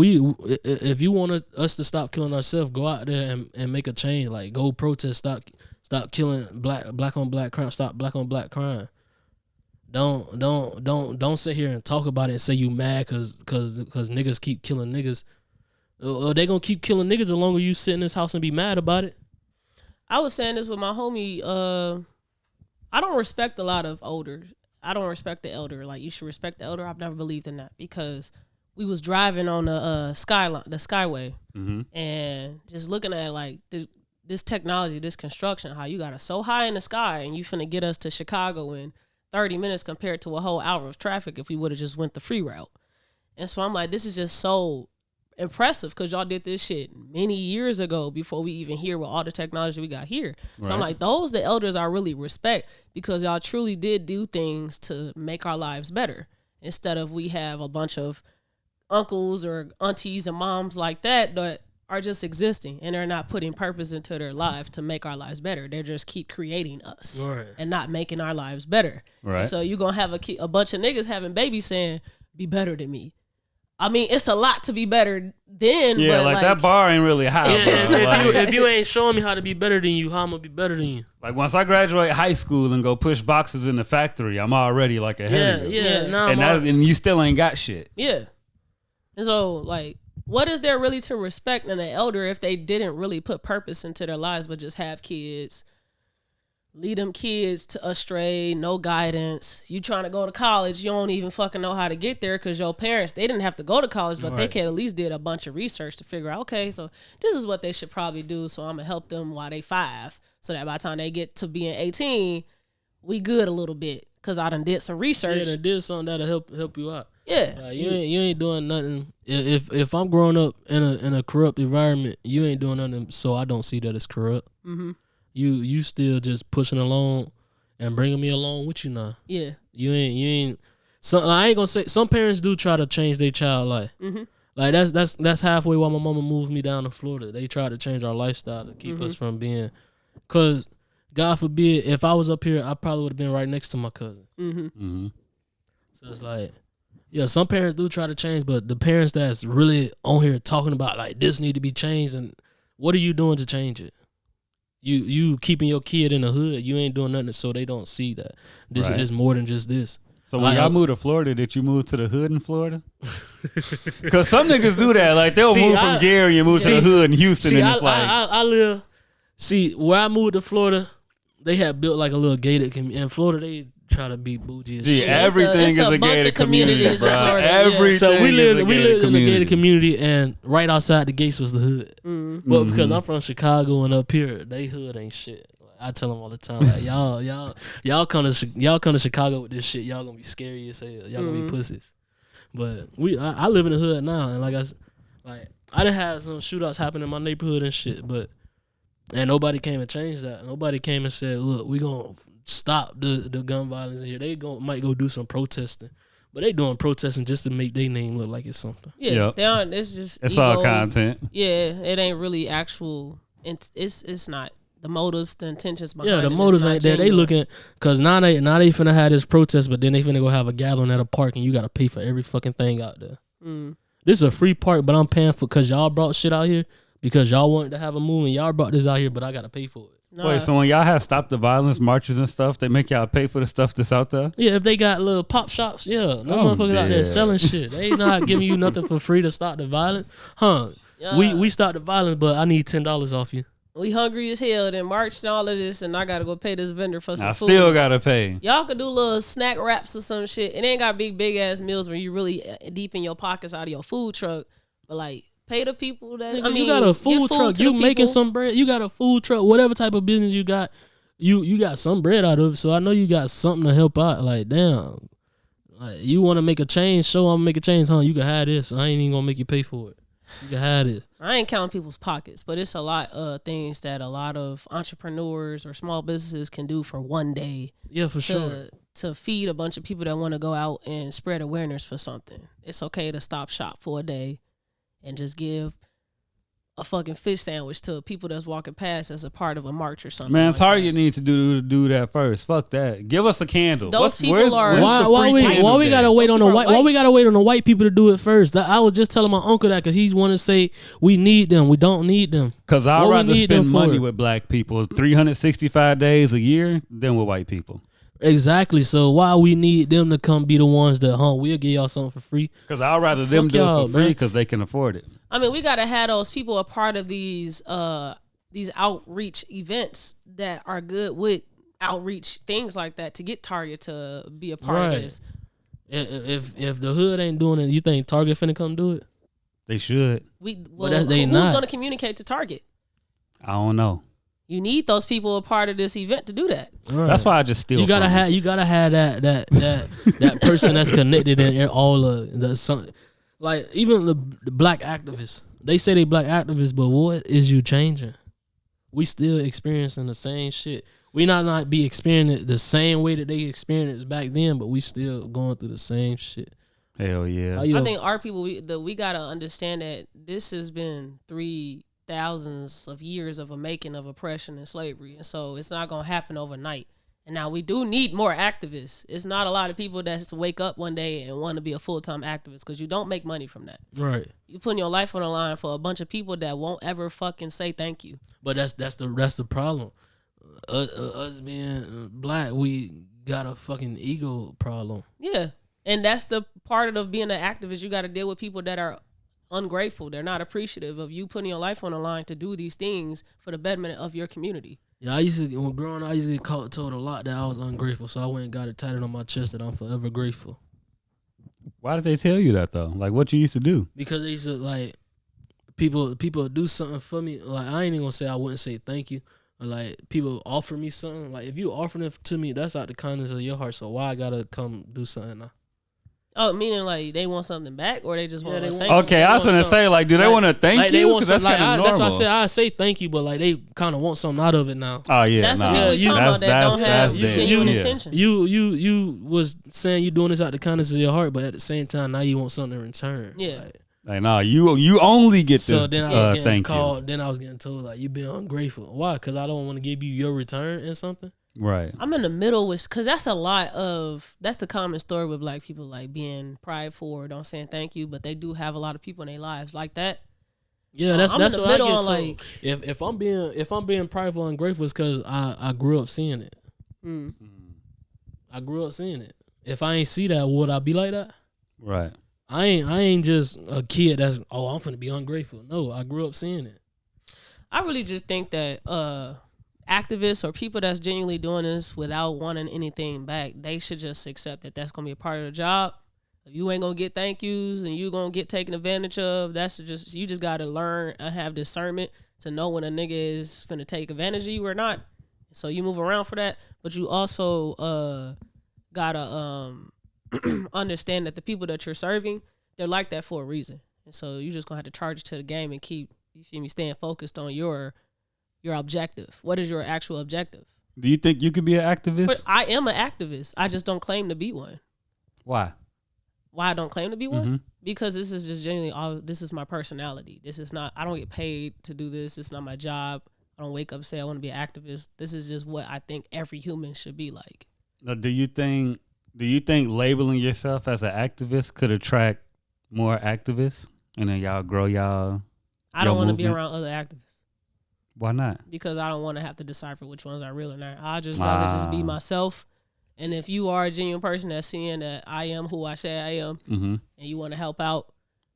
if you want us to stop killing ourselves, go out there and make a change. Like go protest, stop killing black on black crime, stop black on black crime. Don't sit here and talk about it and say you mad cause niggas keep killing niggas. They gonna keep killing niggas the longer you sit in this house and be mad about it. I was saying this with my homie. I don't respect a lot of elders. I don't respect the elder. Like you should respect the elder. I've never believed in that because we was driving on the skyway, and just looking at like this technology, this construction, how you got us so high in the sky, and you finna get us to Chicago in 30 minutes compared to a whole hour of traffic if we would have just went the free route. And so I'm like, this is just so impressive because y'all did this shit many years ago before we even hear with all the technology we got here. So I'm like, those the elders I really respect because y'all truly did do things to make our lives better instead of we have a bunch of uncles or aunties and moms like that are just existing and they're not putting purpose into their lives to make our lives better. They just keep creating us and not making our lives better. Right. And so you're going to have a bunch of niggas having babies saying, be better than me. I mean, it's a lot to be better than. Yeah, but like that bar ain't really high. If you ain't showing me how to be better than you, how I'm going to be better than you? Like once I graduate high school and go push boxes in the factory, I'm already like ahead of you. Yeah. And you still ain't got shit. Yeah. And so, like, what is there really to respect in an elder if they didn't really put purpose into their lives but just have kids? Lead them kids to astray, no guidance. You trying to go to college, you don't even fucking know how to get there because your parents, they didn't have to go to college, but they could at least did a bunch of research to figure out, okay, so this is what they should probably do, so I'm going to help them while they 5, so that by the time they get to being 18, we good a little bit because I done did some research. Yeah, done did something that'll help you out. Yeah. Like, you ain't doing nothing. If I'm growing up in a corrupt environment, you ain't doing nothing, so I don't see that as corrupt. Mm-hmm. You still just pushing along and bringing me along with you now. Yeah. You ain't. So I ain't gonna say some parents do try to change their child life. Mm-hmm. Like that's halfway why my mama moved me down to Florida. They tried to change our lifestyle to keep us from being, cause God forbid if I was up here, I probably would have been right next to my cousin. Mm-hmm. Mm-hmm. So it's like, yeah, some parents do try to change, but the parents that's really on here talking about like this need to be changed, and what are you doing to change it? You keeping your kid in the hood. You ain't doing nothing so they don't see that this is more than just this. So when y'all moved to Florida, did you move to the hood in Florida? Because some niggas do that. Like they'll move from Gary and move to the hood in Houston, and it's I live. See, where I moved to Florida, they had built like a little gated community. In Florida, they try to be bougie as shit. Everything is a gated community, bro. Everything. So we lived in a gated community, and right outside the gates was the hood. Mm-hmm. But because I'm from Chicago and up here, they hood ain't shit. I tell them all the time, like y'all come to Chicago with this shit, y'all gonna be scary as hell. Y'all gonna be pussies. But I live in the hood now, and I done had some shootouts happen in my neighborhood and shit, and nobody came and changed that. Nobody came and said, look, we gonna stop the gun violence in here. They might go do some protesting, but they doing protesting just to make their name look like it's something. Yeah, they aren't. It's just it's all content. Yeah, it ain't really actual. It's not the motives, the intentions behind. Yeah, the motives ain't there. They looking because now they finna have this protest, but then they finna go have a gathering at a park, and you gotta pay for every fucking thing out there. This is a free park, but I'm paying for because y'all brought shit out here because y'all wanted to have a movement. Y'all brought this out here, but I gotta pay for it. Wait, so when y'all have stop the violence marches and stuff, they make y'all pay for the stuff that's out there? Yeah, if they got little pop shops, motherfuckers out there selling shit. They not giving you nothing for free to stop the violence. Yeah. We stop the violence, but I need $10 off you. We hungry as hell, then marched and all of this, and I gotta go pay this vendor for some food. I still gotta pay. Y'all could do little snack wraps or some shit. It ain't got big ass meals where you really deep in your pockets out of your food truck, but like pay the people that. You got a food truck. You making some bread. You got a food truck. Whatever type of business you got, you got some bread out of it. So I know you got something to help out. Like damn, like you want to make a change. Show I'm make a change, huh? You can have this. I ain't even gonna make you pay for it. You can have this. I ain't counting people's pockets, but it's a lot of things that a lot of entrepreneurs or small businesses can do for one day. Yeah, for sure. To feed a bunch of people that want to go out and spread awareness for something. It's okay to stop shop for a day and just give a fucking fish sandwich to people that's walking past as a part of a march or something. Man, Target needs to do that first. Fuck that. Give us a candle. Those people are. Why we gotta wait on the white? Why we gotta wait on the white people to do it first? I was just telling my uncle that because he's want to say we need them. We don't need them. Because I'd rather spend money with black people 365 days a year than with white people. Exactly. So why we need them to come be the ones that we'll give y'all something for free? Because I'd rather them do it for free because they can afford it. I mean, we gotta have those people a part of these outreach events that are good with outreach things like that to get Target to be a part of this. If the hood ain't doing it, you think Target finna come do it? They should. Who's gonna communicate to Target? I don't know. You need those people a part of this event to do that. Right. That's why I just steal. You gotta have that person that's connected in all of the. Like even the black activists, they say they black activists, but what is you changing? We still experiencing the same shit. We not be experiencing it the same way that they experienced back then, but we still going through the same shit. Hell yeah. I think our people, we gotta understand that this has been 3,000s of years of a making of oppression and slavery, and so it's not gonna happen overnight. And now we do need more activists. It's not a lot of people that just wake up one day and want to be a full-time activist because you don't make money from that. Right. You putting your life on the line for a bunch of people that won't ever fucking say thank you. But that's the problem. Us being black, we got a fucking ego problem. Yeah. And that's the part of being an activist. You got to deal with people that are ungrateful. They're not appreciative of you putting your life on the line to do these things for the betterment of your community. Yeah, when growing up, I used to get told a lot that I was ungrateful, so I went and got it tatted on my chest that I'm forever grateful. Why did they tell you that though? Like what you used to do? Because they used to like people do something for me. Like I ain't even gonna say I wouldn't say thank you. Or like people offer me something. Like if you offering it to me, that's out the kindness of your heart. So why I gotta come do something now? Oh, meaning like they want something back, or they just want to thank you? Okay, I was gonna say like, do they want to thank you? Because that's kind of normal. That's why I said I say thank you, but like they kind of want something out of it now. Oh yeah, that's the people you talking about that don't have genuine intentions. You was saying you doing this out the kindness of your heart, but at the same time now you want something in return. Yeah. Like nah, you only get this. So then I was getting called. Then I was getting told like you being ungrateful. Why? Because I don't want to give you your return in something. Right. I'm in the middle because that's that's the common story with black people, like being prideful or don't saying thank you, but they do have a lot of people in their lives like that. Yeah, that's what I get told. Like, if I'm being prideful and ungrateful, it's because I grew up seeing it. I grew up seeing it. If I ain't see that, would I be like that? Right. I ain't just a kid that's I'm finna be ungrateful. No, I grew up seeing it. I really just think that activists or people that's genuinely doing this without wanting anything back, they should just accept that that's gonna be a part of the job. If you ain't gonna get thank yous and you gonna get taken advantage of, you just gotta learn and have discernment to know when a nigga is finna take advantage of you or not. So you move around for that, but you also gotta understand that the people that you're serving, they're like that for a reason. And so you just gonna have to charge it to the game and keep, you feel me, staying focused on your objective. What is your actual objective? Do you think you could be an activist? But I am an activist. I just don't claim to be one. Why? Why I don't claim to be one? Because this is just genuinely this is my personality. This is not, I don't get paid to do this. It's not my job. I don't wake up and say I want to be an activist. This is just what I think every human should be like. Now, do you think labeling yourself as an activist could attract more activists and then y'all grow y'all? I don't want to be around other activists. Why not? Because I don't want to have to decipher which ones are real or not. I just rather just be myself. And if you are a genuine person that's seeing that I am who I say I am, and you want to help out,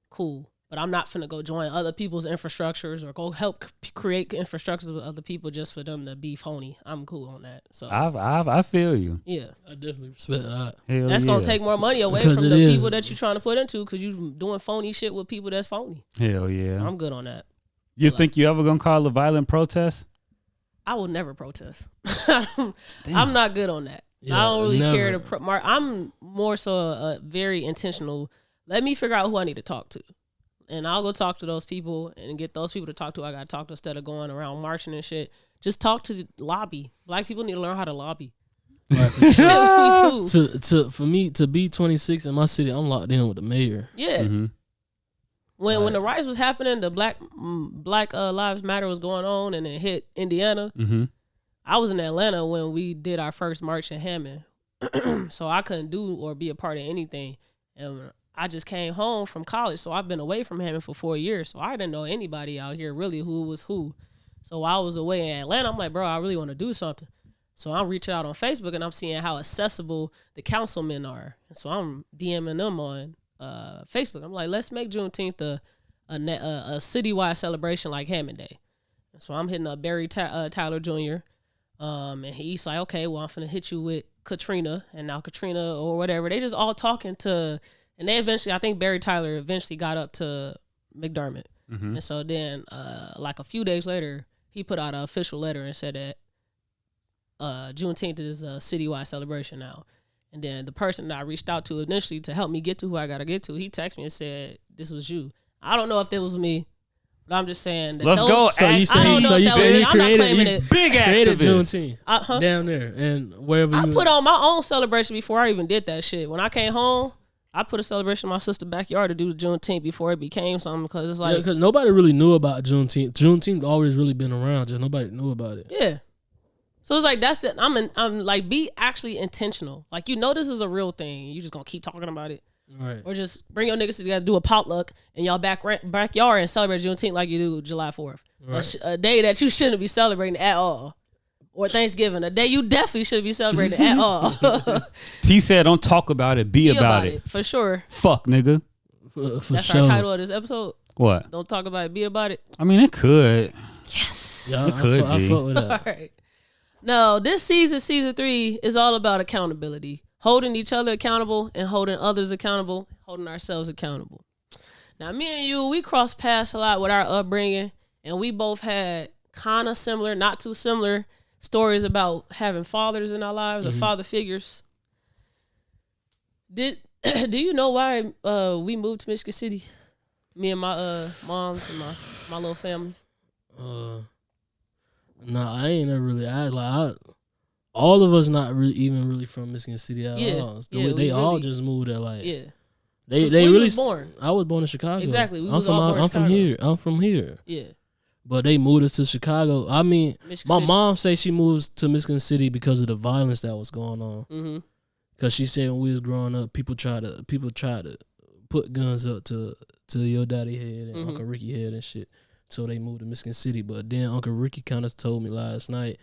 cool. But I'm not finna go join other people's infrastructures or go help create infrastructures with other people just for them to be phony. I'm cool on that. So I feel you. Yeah, I definitely respect that. That's gonna take more money away from the people that you're trying to put into because you're doing phony shit with people that's phony. Hell yeah, so I'm good on that. You think you ever gonna call a violent protest? I will never protest. I'm not good on that. Yeah, I don't really care to. I'm more so very intentional. Let me figure out who I need to talk to, and I'll go talk to those people and get those people to talk to. I got to talk to instead of going around marching and shit. Just talk to the lobby. Black people need to learn how to lobby. Right, for me to be 26 in my city, I'm locked in with the mayor. Yeah. When the riots was happening, the Black Lives Matter was going on, and it hit Indiana. I was in Atlanta when we did our first march in Hammond, so I couldn't do or be a part of anything. And I just came home from college, so I've been away from Hammond for 4 years, so I didn't know anybody out here really who was who. So while I was away in Atlanta, I'm like, bro, I really want to do something. So I'm reaching out on Facebook, and I'm seeing how accessible the councilmen are. And so I'm DMing them on Facebook. I'm like, let's make Juneteenth a citywide celebration like Hammond Day. And so I'm hitting up Barry Tyler Jr. And he's like, okay, well, I'm finna hit you with Katrina, and now Katrina or whatever. They just all talking to, and they eventually, I think Barry Tyler eventually got up to McDermott. And so then, like a few days later, he put out an official letter and said that Juneteenth is a citywide celebration now. And then the person that I reached out to initially to help me get to who I got to get to, he texted me and said, this was you. I don't know if it was me. But I'm just saying. That Let's go. So you say created big Juneteenth down there and wherever I put on my own celebration before I even did that shit. When I came home, I put a celebration in my sister's backyard to do the Juneteenth before it became something because it's like because nobody really knew about Juneteenth. Juneteenth always really been around, just nobody knew about it. Yeah. So it's like that's I'm like be actually intentional. Like this is a real thing. You just gonna keep talking about it. Right. Or just bring your niggas together, do a potluck in y'all backyard and celebrate Juneteenth like you do July 4th. Right. A day that you shouldn't be celebrating at all. Or Thanksgiving, a day you definitely shouldn't be celebrating at all. T said, don't talk about it, be about it. For sure. Fuck, nigga. That's sure. Our title of this episode. What? Don't talk about it, be about it. I mean, it could. Yes. Yeah, it could be. I fuck with that. All right. No, this season 3, is all about accountability. Holding each other accountable and holding others accountable, holding ourselves accountable. Now, me and you, we crossed paths a lot with our upbringing, and we both had kind of similar, not too similar, stories about having fathers in our lives or father figures. Do you know why we moved to Michigan City? Me and my moms and my little family. No, I ain't never really asked. All of us not really from Michigan City at all. They all just moved there. They really was born. I was born in Chicago. Exactly. I'm from here. I'm from here. Yeah. But they moved us to Chicago. I mean, my mom say she moves to Michigan City because of the violence that was going on. Mm-hmm. Because she said when we was growing up, people try to put guns up to your daddy head and Uncle Ricky head and shit. So they moved to Michigan City. But then Uncle Ricky kind of told me last night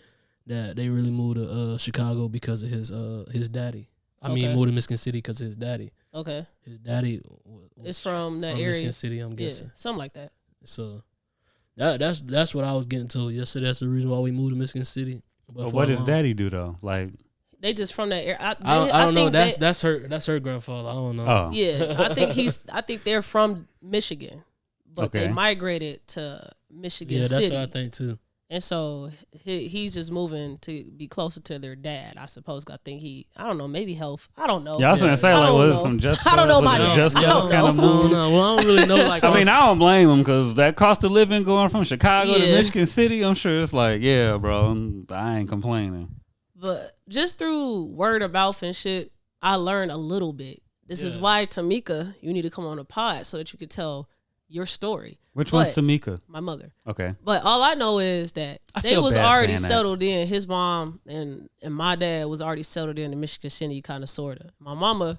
that they really moved to Chicago because of his daddy. I mean, moved to Michigan City because of his daddy. Okay. His daddy is from that area. Michigan City, I'm guessing. Yeah, something like that. So that's what I was getting to yesterday. That's the reason why we moved to Michigan City. But what does daddy do though? Like they just from that area. I don't know. That's her grandfather. I don't know. Oh. Yeah, I think they're from Michigan, but they migrated to Michigan City. Yeah, that's what I think too. And so he's just moving to be closer to their dad, I suppose. I think I don't know, maybe health. I don't know. Yeah, I was gonna say was it some just I don't know my dad. Just kind of move? Well, I don't really know. I mean, I don't blame him because that cost of living going from Chicago to Michigan City, I'm sure it's like, yeah, bro, I ain't complaining. But just through word of mouth and shit, I learned a little bit. This is why, Tamika, you need to come on a pod so that you could tell your story. Which one's Tamika? My mother. Okay. But all I know is that they was already settled in. His mom and my dad was already settled in Michigan City, kind of, sort of. My mama,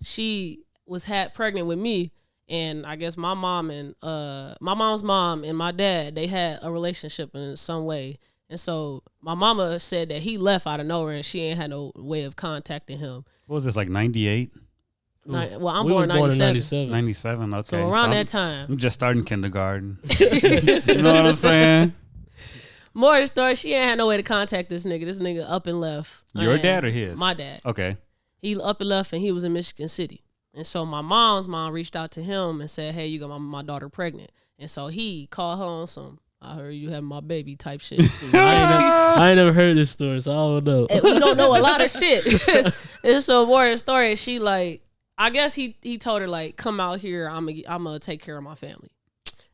she was pregnant with me, and I guess my mom's mom and my dad, they had a relationship in some way. And so my mama said that he left out of nowhere and she ain't had no way of contacting him. What was this, like 98? Well, I'm born in 97. 97, okay. So around that time. I'm just starting kindergarten. You know what I'm saying? More of the story, she ain't had no way to contact this nigga. This nigga up and left. Your dad or his? My dad. Okay. He up and left and he was in Michigan City. And so my mom's mom reached out to him and said, hey, you got my daughter pregnant. And so he called her on some, I heard you having my baby type shit. I ain't never heard this story, so I don't know. And we don't know a lot of shit. And so more of the story, she I guess he told her, like, come out here, I'm gonna take care of my family.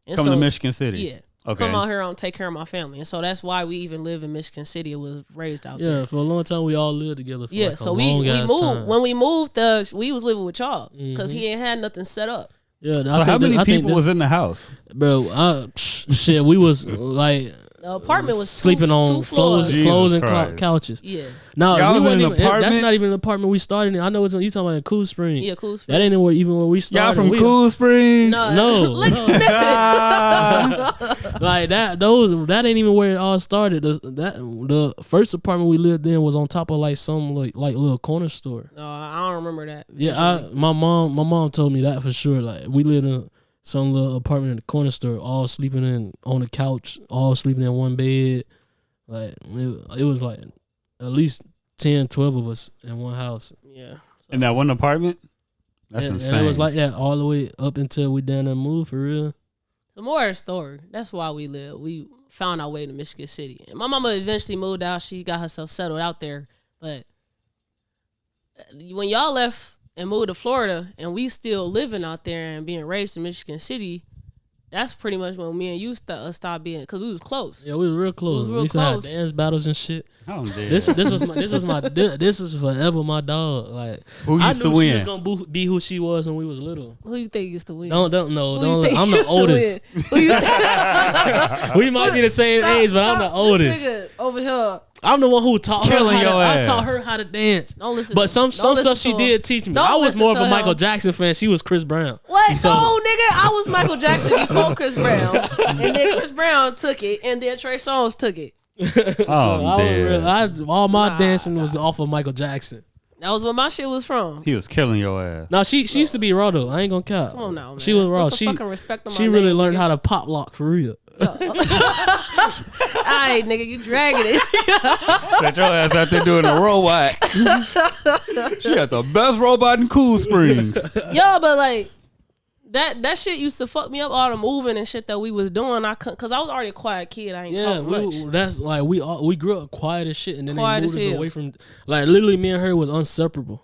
And come to Michigan City. Yeah. Okay. Come out here, I'm take care of my family. And so that's why we even live in Michigan City. It was raised out there. Yeah, for a long time we all lived together for so we moved. Time. When we moved, we was living with y'all because he ain't had nothing set up. Yeah. So how many people was in the house? Bro, shit, we was like... The apartment was sleeping on floors and couches. Yeah. No, that's not even an apartment we started in. I know you talking about Cool Spring. Yeah, Cool Spring. That ain't even where we started. Y'all from Cool Springs? No. Like that ain't even where it all started. The first apartment we lived in was on top of like some like little corner store. I don't remember that. Yeah, my mom told me that for sure. Like we lived in some little apartment in the corner store, all sleeping on the couch, all sleeping in one bed. Like it was like at least 10, 12 of us in one house. Yeah. In that one apartment? That's insane. And it was like that all the way up until we down there moved for real. So more of the story. That's why we live. We found our way to Michigan City. And my mama eventually moved out. She got herself settled out there. But when y'all left and moved to Florida, and we still living out there and being raised in Michigan City, that's pretty much when me and you stopped being, because we was close. Yeah, we was real close. We used to have dance battles and shit. I'm dead. This is forever my dog. Like, who used to I knew win? she was gonna be who she was when we was little. Who you think used to win? Don't know. I'm the oldest. We might be the same age, but I'm the oldest. Over here. I'm the one who taught Killing her. I taught her how to dance. Don't listen. But some stuff she did teach me. I was more of a Michael Jackson fan. She was Chris Brown. What? So, no, nigga. I was Michael Jackson before Chris Brown, and then Chris Brown took it, and then Trey Songz took it. All my dancing was off of Michael Jackson. That was where my shit was from. He was killing your ass. No, she used to be raw though. I ain't gonna cap. Come on now, man. She was raw. She really learned how to pop lock for real. Alright, nigga, you dragging it. That your ass out there doing a robot. She got the best robot in Cool Springs. Yo, but like that shit used to fuck me up, all the moving and shit that we was doing. I couldn't, cause I was already a quiet kid. I ain't talk much. That's like we grew up quiet as shit, and then Quiet they moved as us hell. away from, like, literally me and her was inseparable.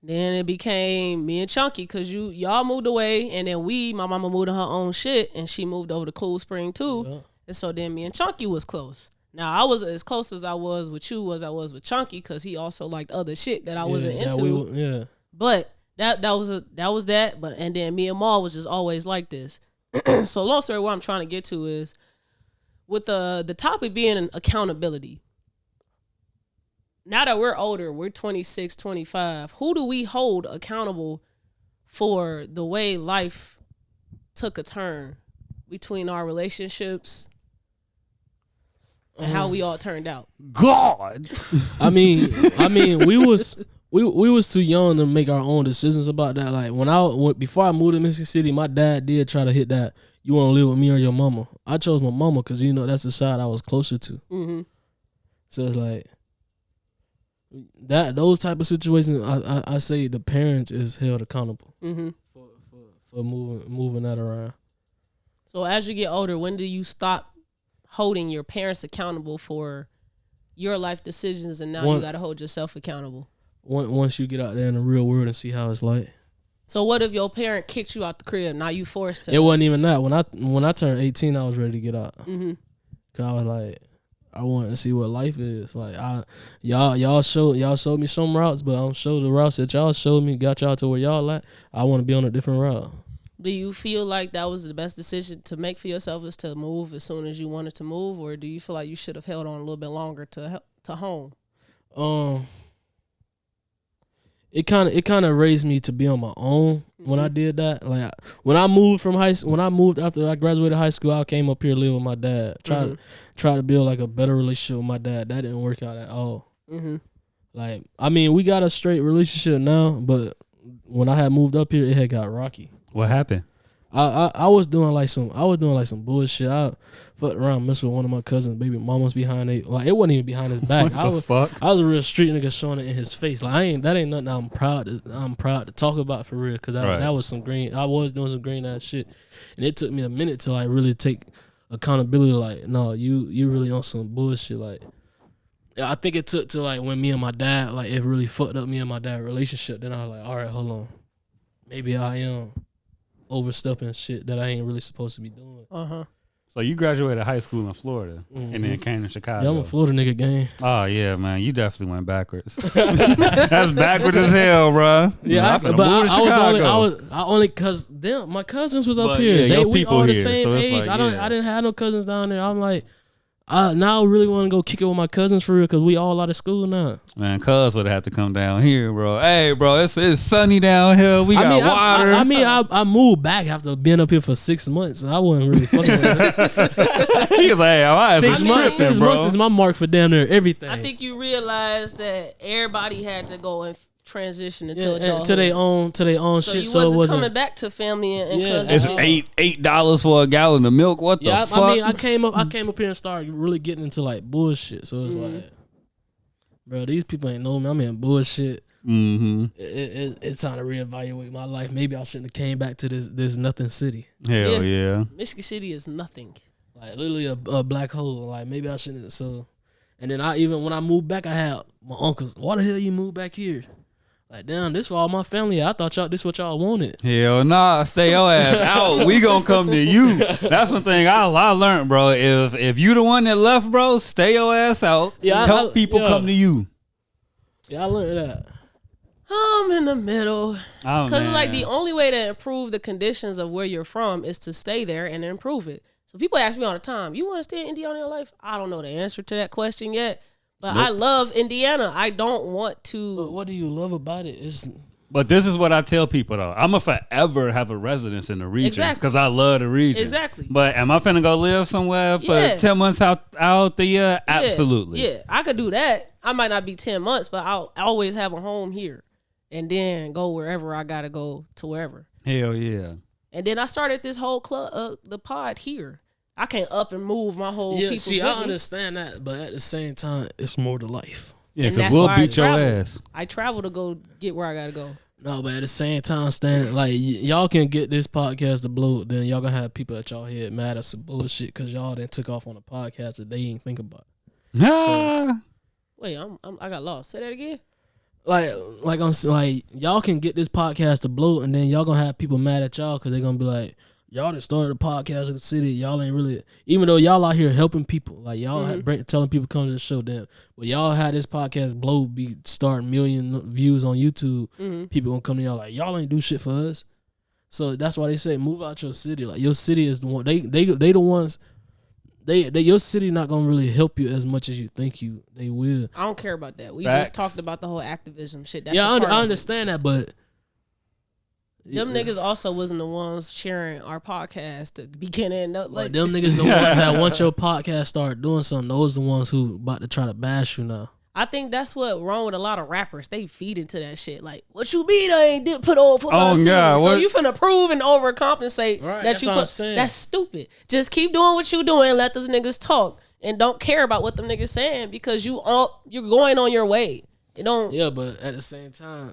Then it became me and Chunky, cause y'all moved away, and then my mama moved to her own shit, and she moved over to Cool Spring too. Yeah. And so then me and Chunky was close. Now I was as close as I was with you as I was with Chunky, cause he also liked other shit that I wasn't into. But that was that. But and then me and Maul was just always like this. So long story, what I'm trying to get to is with the topic being an accountability. Now that we're older, we're 26, 25, who do we hold accountable for the way life took a turn between our relationships and how we all turned out? God. I mean, we was too young to make our own decisions about that. Like before I moved to Mississippi City, my dad did try to hit that, you want to live with me or your mama. I chose my mama because that's the side I was closer to. Mm-hmm. So it's like those type of situations. I say the parents is held accountable for moving that around. So as you get older, when do you stop holding your parents accountable for your life decisions, and now you got to hold yourself accountable? Once you get out there in the real world and see how it's like. So what if your parent kicked you out the crib? Now you forced to. It wasn't even that. When I turned 18, I was ready to get out. Mm-hmm. Cause I was like, I wanted to see what life is. Like y'all showed me some routes, but I'm sure the routes that y'all showed me got y'all to where y'all at. I want to be on a different route. Do you feel like that was the best decision to make for yourself, is to move as soon as you wanted to move, or do you feel like you should have held on a little bit longer to home? It kind of raised me to be on my own when I did that. Like when I moved from high school, when I moved after I graduated high school, I came up here to live with my dad. Try to build like a better relationship with my dad. That didn't work out at all. Mm-hmm. Like, I mean, we got a straight relationship now, but when I had moved up here, it had got rocky. What happened? I was doing like some bullshit. I fucked around, messed with one of my cousins' baby mamas behind it. Like, it wasn't even behind his back. What the fuck? I was a real street nigga showing it in his face. Like, that ain't nothing I'm proud to talk about for real. Cause that was some green. I was doing some green ass shit, and it took me a minute to like really take accountability. Like, no, you really on some bullshit. Like, I think it took to like when me and my dad, like, it really fucked up me and my dad relationship. Then I was like, all right, hold on, maybe I am overstepping shit that I ain't really supposed to be doing. So you graduated high school in Florida and then came to Chicago. Yeah, I'm a Florida nigga, gang. Oh yeah, man, you definitely went backwards. That's backwards as hell, bro. Yeah, but I only cause them my cousins was up here. Yeah, we all the here, same so age. like, I didn't have no cousins down there. I'm like, I now really want to go kick it with my cousins for real, because we all out of school now. Man, cuz would have to come down here, bro. Hey, bro, it's sunny down here. We got water. I moved back after being up here for 6 months. I wasn't really fucking with it. He was like, hey, I had 6 months. 6 months is my mark for down there everything. I think you realize that everybody had to go and transition into adulthood. to their own shit. So you it wasn't coming back to family and cousins. It's $8 for a gallon of milk. What the fuck? I mean, I came up here and started really getting into like bullshit. So it's like, bro, these people ain't know me. I'm in bullshit. Mm-hmm. It's time to reevaluate my life. Maybe I shouldn't have came back to this nothing city. Hell yeah. Michigan City is nothing. Like literally a black hole. Like maybe I shouldn't have. So, and then when I moved back, I had my uncles. Why the hell you moved back here? Like, damn, this for all my family. I thought this what y'all wanted. Hell nah, stay your ass out. We gonna come to you. That's one thing I learned, bro. If you the one that left, bro, stay your ass out. Yeah, help people come to you. Yeah, I learned that. I'm in the middle. Because like the only way to improve the conditions of where you're from is to stay there and improve it. So people ask me all the time, you want to stay in Indiana in your life? I don't know the answer to that question yet. But I love Indiana. I don't want to. But what do you love about it? But this is what I tell people, though. I'm going to forever have a residence in the region because I love the region. Exactly. But am I finna go live somewhere for 10 months out the year? Absolutely. Yeah, I could do that. I might not be 10 months, but I'll always have a home here and then go wherever I got to go to wherever. Hell yeah. And then I started this whole club, the pod here. I can't up and move my whole people. See, I understand that, but at the same time, it's more to life. Yeah, because we'll beat your ass. I travel to go get where I gotta go. No, but at the same time, like y'all can get this podcast to blow, then y'all gonna have people at y'all head mad at some bullshit because y'all then took off on a podcast that they ain't think about. Wait, I got lost. Say that again. Like y'all can get this podcast to blow, and then y'all gonna have people mad at y'all because they gonna be like, y'all that started a podcast in the city, y'all ain't really, even though y'all out here helping people, like y'all telling people come to the show, damn, but y'all had this podcast blow, be starting million views on YouTube, people gonna come to y'all like, y'all ain't do shit for us. So that's why they say move out your city. Like your city is the one, they the ones, your city not gonna really help you as much as you think they will. I don't care about that. We just talked about the whole activism shit. That's I understand that, but them niggas also wasn't the ones sharing our podcast at the beginning. Like them niggas the ones that once your podcast start doing something, those the ones who about to try to bash you now. I think that's what wrong with a lot of rappers. They feed into that shit. Like, what you mean I ain't did put on for my city? So you finna prove and overcompensate that you put. That's stupid. Just keep doing what you doing. Let those niggas talk and don't care about what them niggas saying because you're going on your way. You don't. Yeah, but at the same time,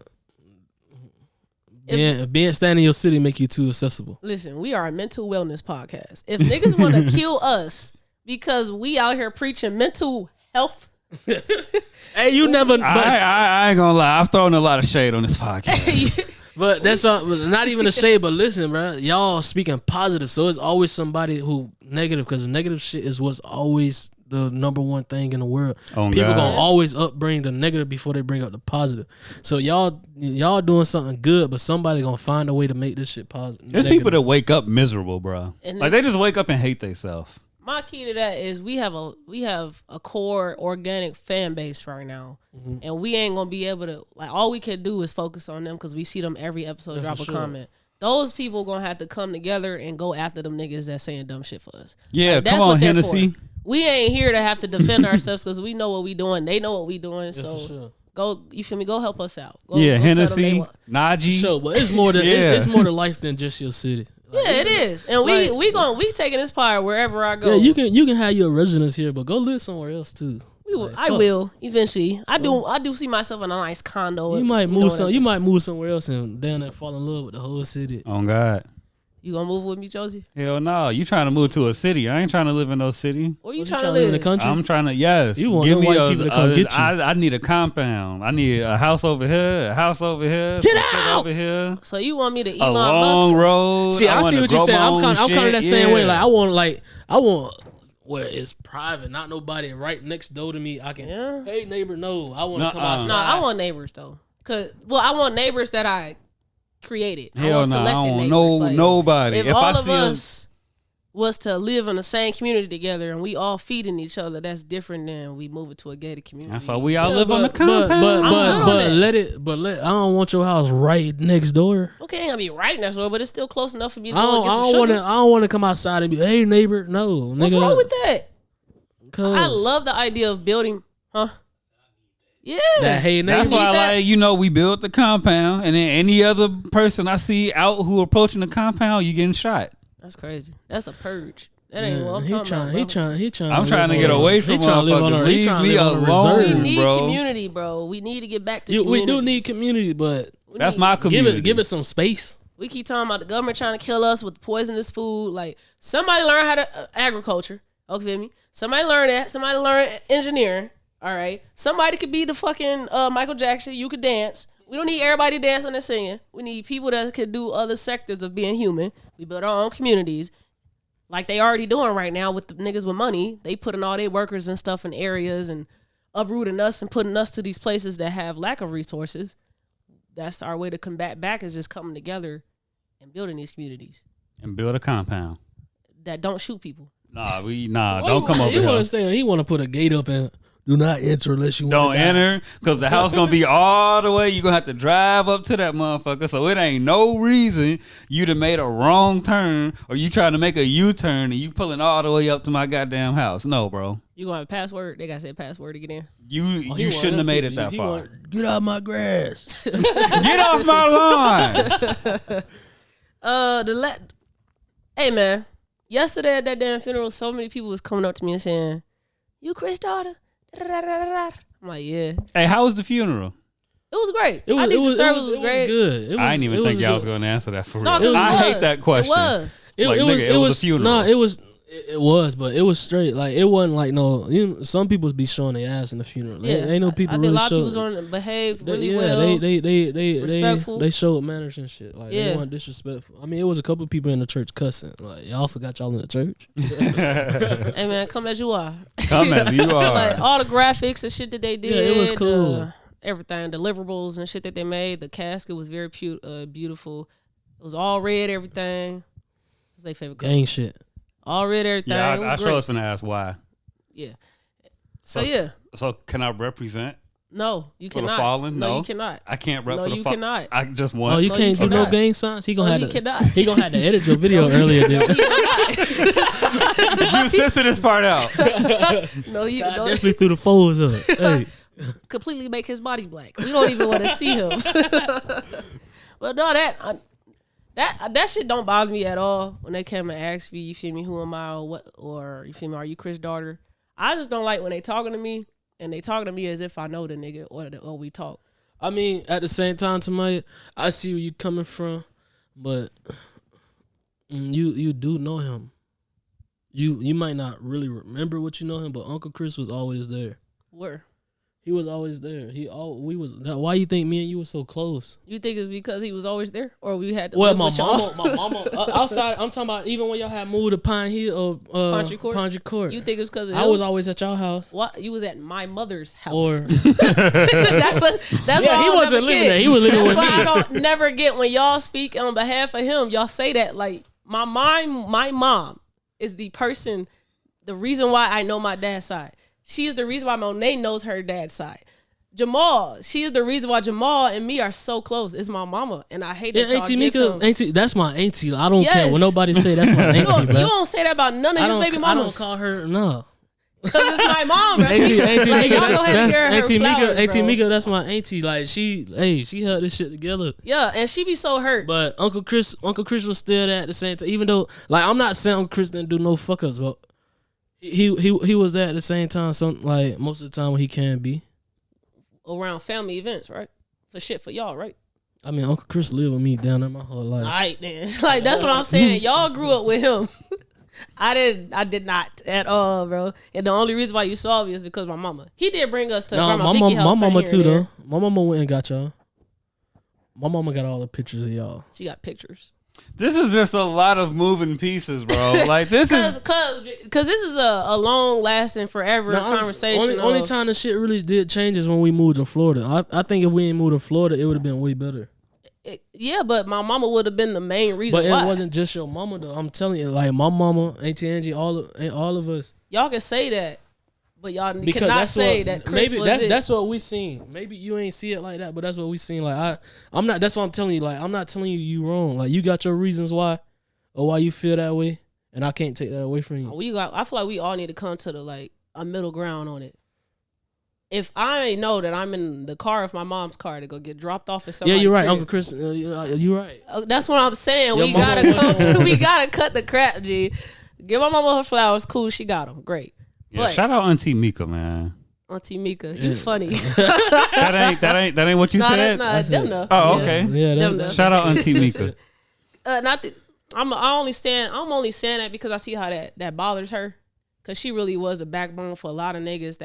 being standing in your city make you too accessible. Listen, we are a mental wellness podcast. If niggas want to kill us because we out here preaching mental health. Hey, you never. I ain't gonna lie. I've thrown a lot of shade on this podcast. But that's not even a shade. But listen, bro, y'all speaking positive, so it's always somebody who negative because the negative shit is what's always the number one thing in the world. People gonna always bring the negative before they bring up the positive. So y'all doing something good, but somebody gonna find a way to make this shit positive. There's people that wake up miserable, bro. Like they just wake up and hate themselves. My key to that is we have a core organic fan base right now, and we ain't gonna be able to all we can do is focus on them because we see them every episode drop a comment. Those people gonna have to come together and go after them niggas that's saying dumb shit for us. Yeah, come on, Hennessy. We ain't here to have to defend ourselves because we know what we doing. They know what we doing. So go, you feel me? Go help us out. Go Hennessy, Najee. Sure, but it's more than it's more to life than just your city. Yeah, it is, and we taking this part wherever I go. Yeah, you can have your residence here, but go live somewhere else too. I will eventually. I do see myself in a nice condo. You might move somewhere else and down there fall in love with the whole city. Oh God. You gonna move with me, Jonesy? Hell no. You trying to move to a city. I ain't trying to live in no city. Where you trying to live? In the country? I'm trying to, yes. You want them white people to come get you. I need a compound. I need a house over here, a house over here. Get out! Over here. So you want me to eat a my long road. See, I see what you're saying. I'm kind of that same way. Like, I want where it's private, not nobody right next door to me. I can, hey, neighbor, no. I want to come outside. No, I want neighbors, though. I want neighbors that I created. Hell no, I don't want nobody. If all of us was to live in the same community together and we all feeding each other, that's different than we move it to a gated community. That's why we all live on the compound. But I don't want your house right next door. Okay, ain't gonna be right next door, but it's still close enough for me to I don't want to come outside and be, hey neighbor, no. What's wrong with that? I love the idea of building, Yeah, that hey neighbor. That's why, we built the compound, and then any other person I see out who approaching the compound, you getting shot. That's crazy. That's a purge. That ain't what I'm talking about. He trying. I'm trying to get away from motherfuckers. Leave me alone, We need bro. community, bro. We need to get back to community. We do need community, but that's my community. Give it some space. We keep talking about the government trying to kill us with poisonous food. Like, somebody learn how to agriculture. Okay, me. Somebody learn that. Somebody learn engineering. All right. Somebody could be the fucking Michael Jackson. You could dance. We don't need everybody dancing and singing. We need people that can do other sectors of being human. We build our own communities. Like they already doing right now with the niggas with money. They putting all their workers and stuff in areas and uprooting us and putting us to these places that have lack of resources. That's our way to combat back, is just coming together and building these communities. And build a compound. That don't shoot people. Don't come over here. He want to put a gate up and do not enter unless you don't enter, because the house gonna be all the way. You gonna have to drive up to that motherfucker. So it ain't no reason you done made a wrong turn or you trying to make a U-turn and you pulling all the way up to my goddamn house. No, bro. You gonna have a password? They gotta say password to get in. You shouldn't have made it that far. Get out my grass. Get off my lawn. Hey man, yesterday at that damn funeral, so many people was coming up to me and saying, "You Chris Dada?" I'm like, yeah. Hey, how was the funeral? It was great. I think the service was great. Good. I didn't even think y'all was going to answer that for real. I hate that question. It was. It was a funeral. No, it was, but it was straight. Like it wasn't like no. Some people be showing their ass in the funeral. Yeah, ain't no people. I think a lot of people was behave really well. They showed manners and shit. Like they weren't disrespectful. I mean, it was a couple of people in the church cussing. Like y'all forgot y'all in the church. Hey man, come as you are. Come as you are. Like all the graphics and shit that they did. Yeah, it was cool. Everything, deliverables and shit that they made. The casket was very beautiful. It was all red. Everything. It was their favorite color. Gang shit. All red, everything. Yeah, I sure was finna ask why. Yeah. So can I represent? No, you cannot. For the fallen? No, you cannot. I can't rep for the fallen. No, you cannot. I just want. Oh, you can't do no gang signs. He gonna have to edit your video earlier. Did you censor this part out? No, you definitely threw the folds up. Hey. Completely make his body black. We don't even want to see him. But no, that shit don't bother me at all. When they come and ask me, you feel me, who am I, or what, or you feel me, are you Chris' daughter? I just don't like when they talking to me and they talking to me as if I know the nigga or we talk. I mean, at the same time, Tamaya, I see where you coming from, but you do know him. You might not really remember what you know him, but Uncle Chris was always there. Where? He was always there. Why you think me and you were so close? You think it's because he was always there, or we had to? Well, my mama, outside. I'm talking about even when y'all had moved to Pine Hill or Pondry Court. You think it's because I was always at y'all house? What? You was at my mother's house. Or that's what he wasn't living there. He was living with me. That's why I don't never get when y'all speak on behalf of him. Y'all say that like my mom is the person, the reason why I know my dad's side. She is the reason why Monet knows her dad's side. Jamal, she is the reason why Jamal and me are so close. It's my mama, and I hate that y'all Auntie Mika, Auntie, that's my auntie. I don't care when nobody say that's my auntie, you don't say that about none of his baby mamas. I don't call her, no. Because it's my mom. Auntie Mika, that's my auntie. Like she held this shit together. Yeah, and she be so hurt. But Uncle Chris was still there at the same time. Even though, like, I'm not saying Uncle Chris didn't do no fuck ups, but he was there at the same time. Some like most of the time when he can be around family events, right? For y'all, right? I mean, Uncle Chris lived with me down there my whole life. All right, then. Like that's what I'm saying. Y'all grew up with him. I did not at all, bro. And the only reason why you saw me is because my mama. He did bring us to Grandma Vicky house. My mama too, though. My mama went and got y'all. My mama got all the pictures of y'all. She got pictures. This is just a lot of moving pieces, bro. Like this because this is a long lasting forever conversation. Only time the shit really did change is when we moved to Florida. I think if we didn't move to Florida, it would have been way better. Yeah, but my mama would have been the main reason. But it wasn't just your mama though. I'm telling you, like my mama, Auntie Angie, all of us. Y'all can say that, but y'all cannot say that. Chris maybe that's what we seen. Maybe you ain't see it like that, but that's what we seen. Like I'm not. That's what I'm telling you. Like I'm not telling you wrong. Like you got your reasons why, or why you feel that way, and I can't take that away from you. I feel like we all need to come to a middle ground on it. If I know that I'm in the car of my mom's car to go get dropped off at somebody's you're right, crib, Uncle Chris. You're right. That's what I'm saying. We gotta cut the crap, G. Give my mama her flowers. Cool, she got them. Great. Yeah, but shout out Auntie Mika, man. Auntie Mika, you funny. that ain't what you said. Nah, them know. Oh, okay. Yeah, shout out Auntie Mika. I'm only saying that because I see how that bothers her, because she really was a backbone for a lot of niggas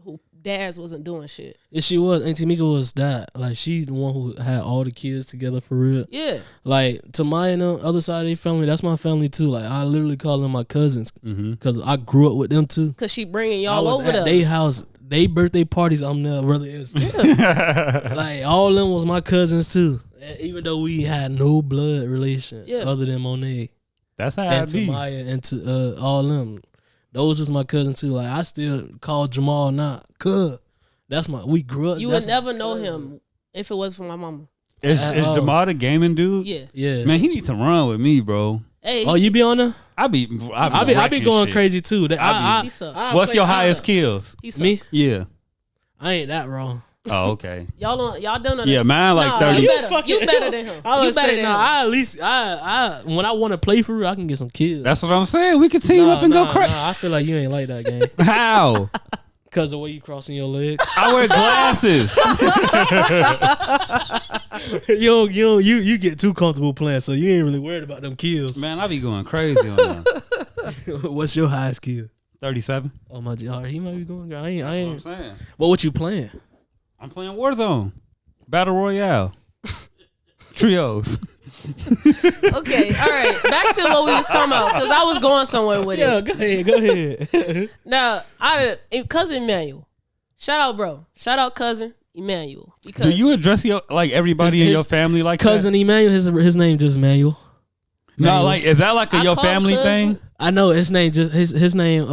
who dads wasn't doing shit. Yeah, she was. Auntie Mika was that. Like, she the one who had all the kids together for real. Yeah. Like, to my and the other side of their family, that's my family too. Like, I literally call them my cousins because I grew up with them too. Because she bringing y'all over there. They house, they birthday parties, I'm there, really is. Like, all of them was my cousins too. Even though we had no blood relation other than Monet. That's how and it be. To Maya and to all them. Those was my cousins too. Like, I still call Jamal not cuz. That's we grew up. You would never know him if it was for my mama. Is Jamal the gaming dude? Yeah. Man, he need to run with me, bro. Hey. Oh, you be on there? I be going crazy too. What's your highest kills? Me? Yeah. I ain't that wrong. Oh, okay. Y'all don't know Yeah, man, like 30. You better than him. I at least when I want to play for real, I can get some kills. That's what I'm saying. We could team up and go crazy. I feel like you ain't like that game. How? Because the way you crossing your legs. I wear glasses. you get too comfortable playing, so you ain't really worried about them kills. Man, I be going crazy on that. What's your highest kill? 37. Oh my God, he might be going. I That's ain't. what I'm saying. What you playing? I'm playing Warzone. Battle Royale. Trios. Okay, all right. Back to what we was talking about, because I was going somewhere with it. Yeah, go ahead. Now, cousin Emmanuel. Shout out, bro. Shout out, cousin Emmanuel. Because Do you address everybody in your family like cousin that? Emmanuel? His name just Emmanuel. No, like, is that like your family thing? I know his name just his name.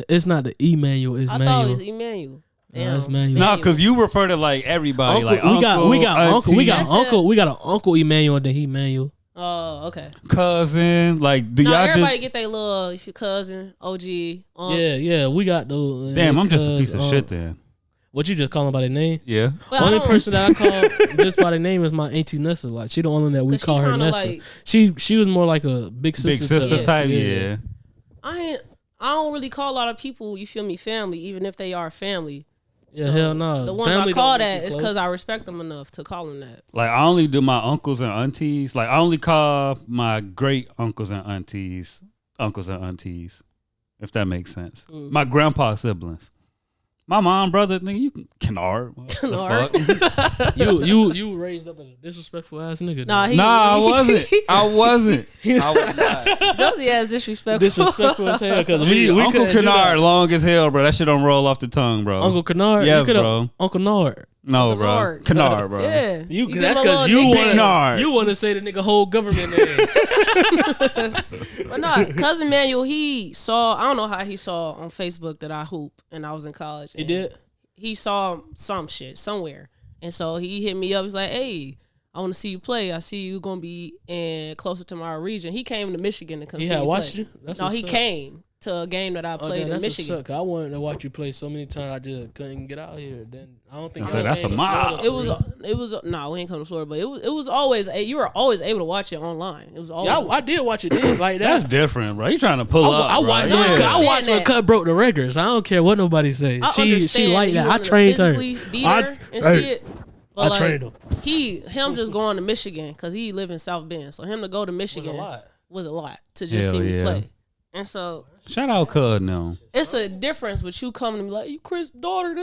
It's not the Emmanuel. It's I Manuel. thought it was Emmanuel. No, it's Manuel. No, because you refer to like everybody. Uncle, like we got uncle, Uncle Emmanuel. Then he Emmanuel. Oh, okay. cousin. Like, do y'all everybody just get their little, if your cousin, OG. Yeah, we got those. damn? I'm just a piece of shit then. What you just call them by their name? Yeah. Well, Only person that I call just by their name is my auntie Nessa. Like, she the only one that we call her Nessa. Like, she was more like a big sister type. Yeah. Yeah. I don't really call a lot of people, you feel me, family, even if they are family. Yeah, hell no. The ones family I call don't make that you is close. because I respect them enough to call them that. Like, I only do my uncles and aunties. Like, I only call my great uncles and aunties, if that makes sense. Mm. My grandpa siblings. My mom, brother, nigga, you can Kennard. What the fuck? You raised up as a disrespectful ass nigga. Nah, I wasn't. I was not. Jonesy ass disrespectful. Disrespectful as hell because we Uncle Kennard, long as hell, bro. That shit don't roll off the tongue, bro. Uncle Kennard? Yes, bro. Uncle Nard. No, bro. Kennard, bro. Yeah. That's because you want to say the nigga whole government name. But no, cousin Manuel, I don't know how he saw on Facebook that I hoop and I was in college. He did? He saw some shit somewhere. And so he hit me up. He's like, hey, I want to see you play. I see you going to be closer to my region. He came to Michigan to come see me play. He had watched you? No, he came to a game that I played in Michigan. I wanted to watch you play so many times. I just couldn't get out here. Then I don't think that's a mob. It was no, we ain't come to Florida, but it was always you were always able to watch it online. It was always. Yeah, I did watch it then, like that. That's different, bro. You trying to pull up? I watched when Cut broke the records. I don't care what nobody says. She like that. I trained her. I trained her. Him just going to Michigan because he live in South Bend, so him to go to Michigan was a lot to just see me play. And so shout out Cud now. It's a difference with you coming to me like, you Chris' daughter,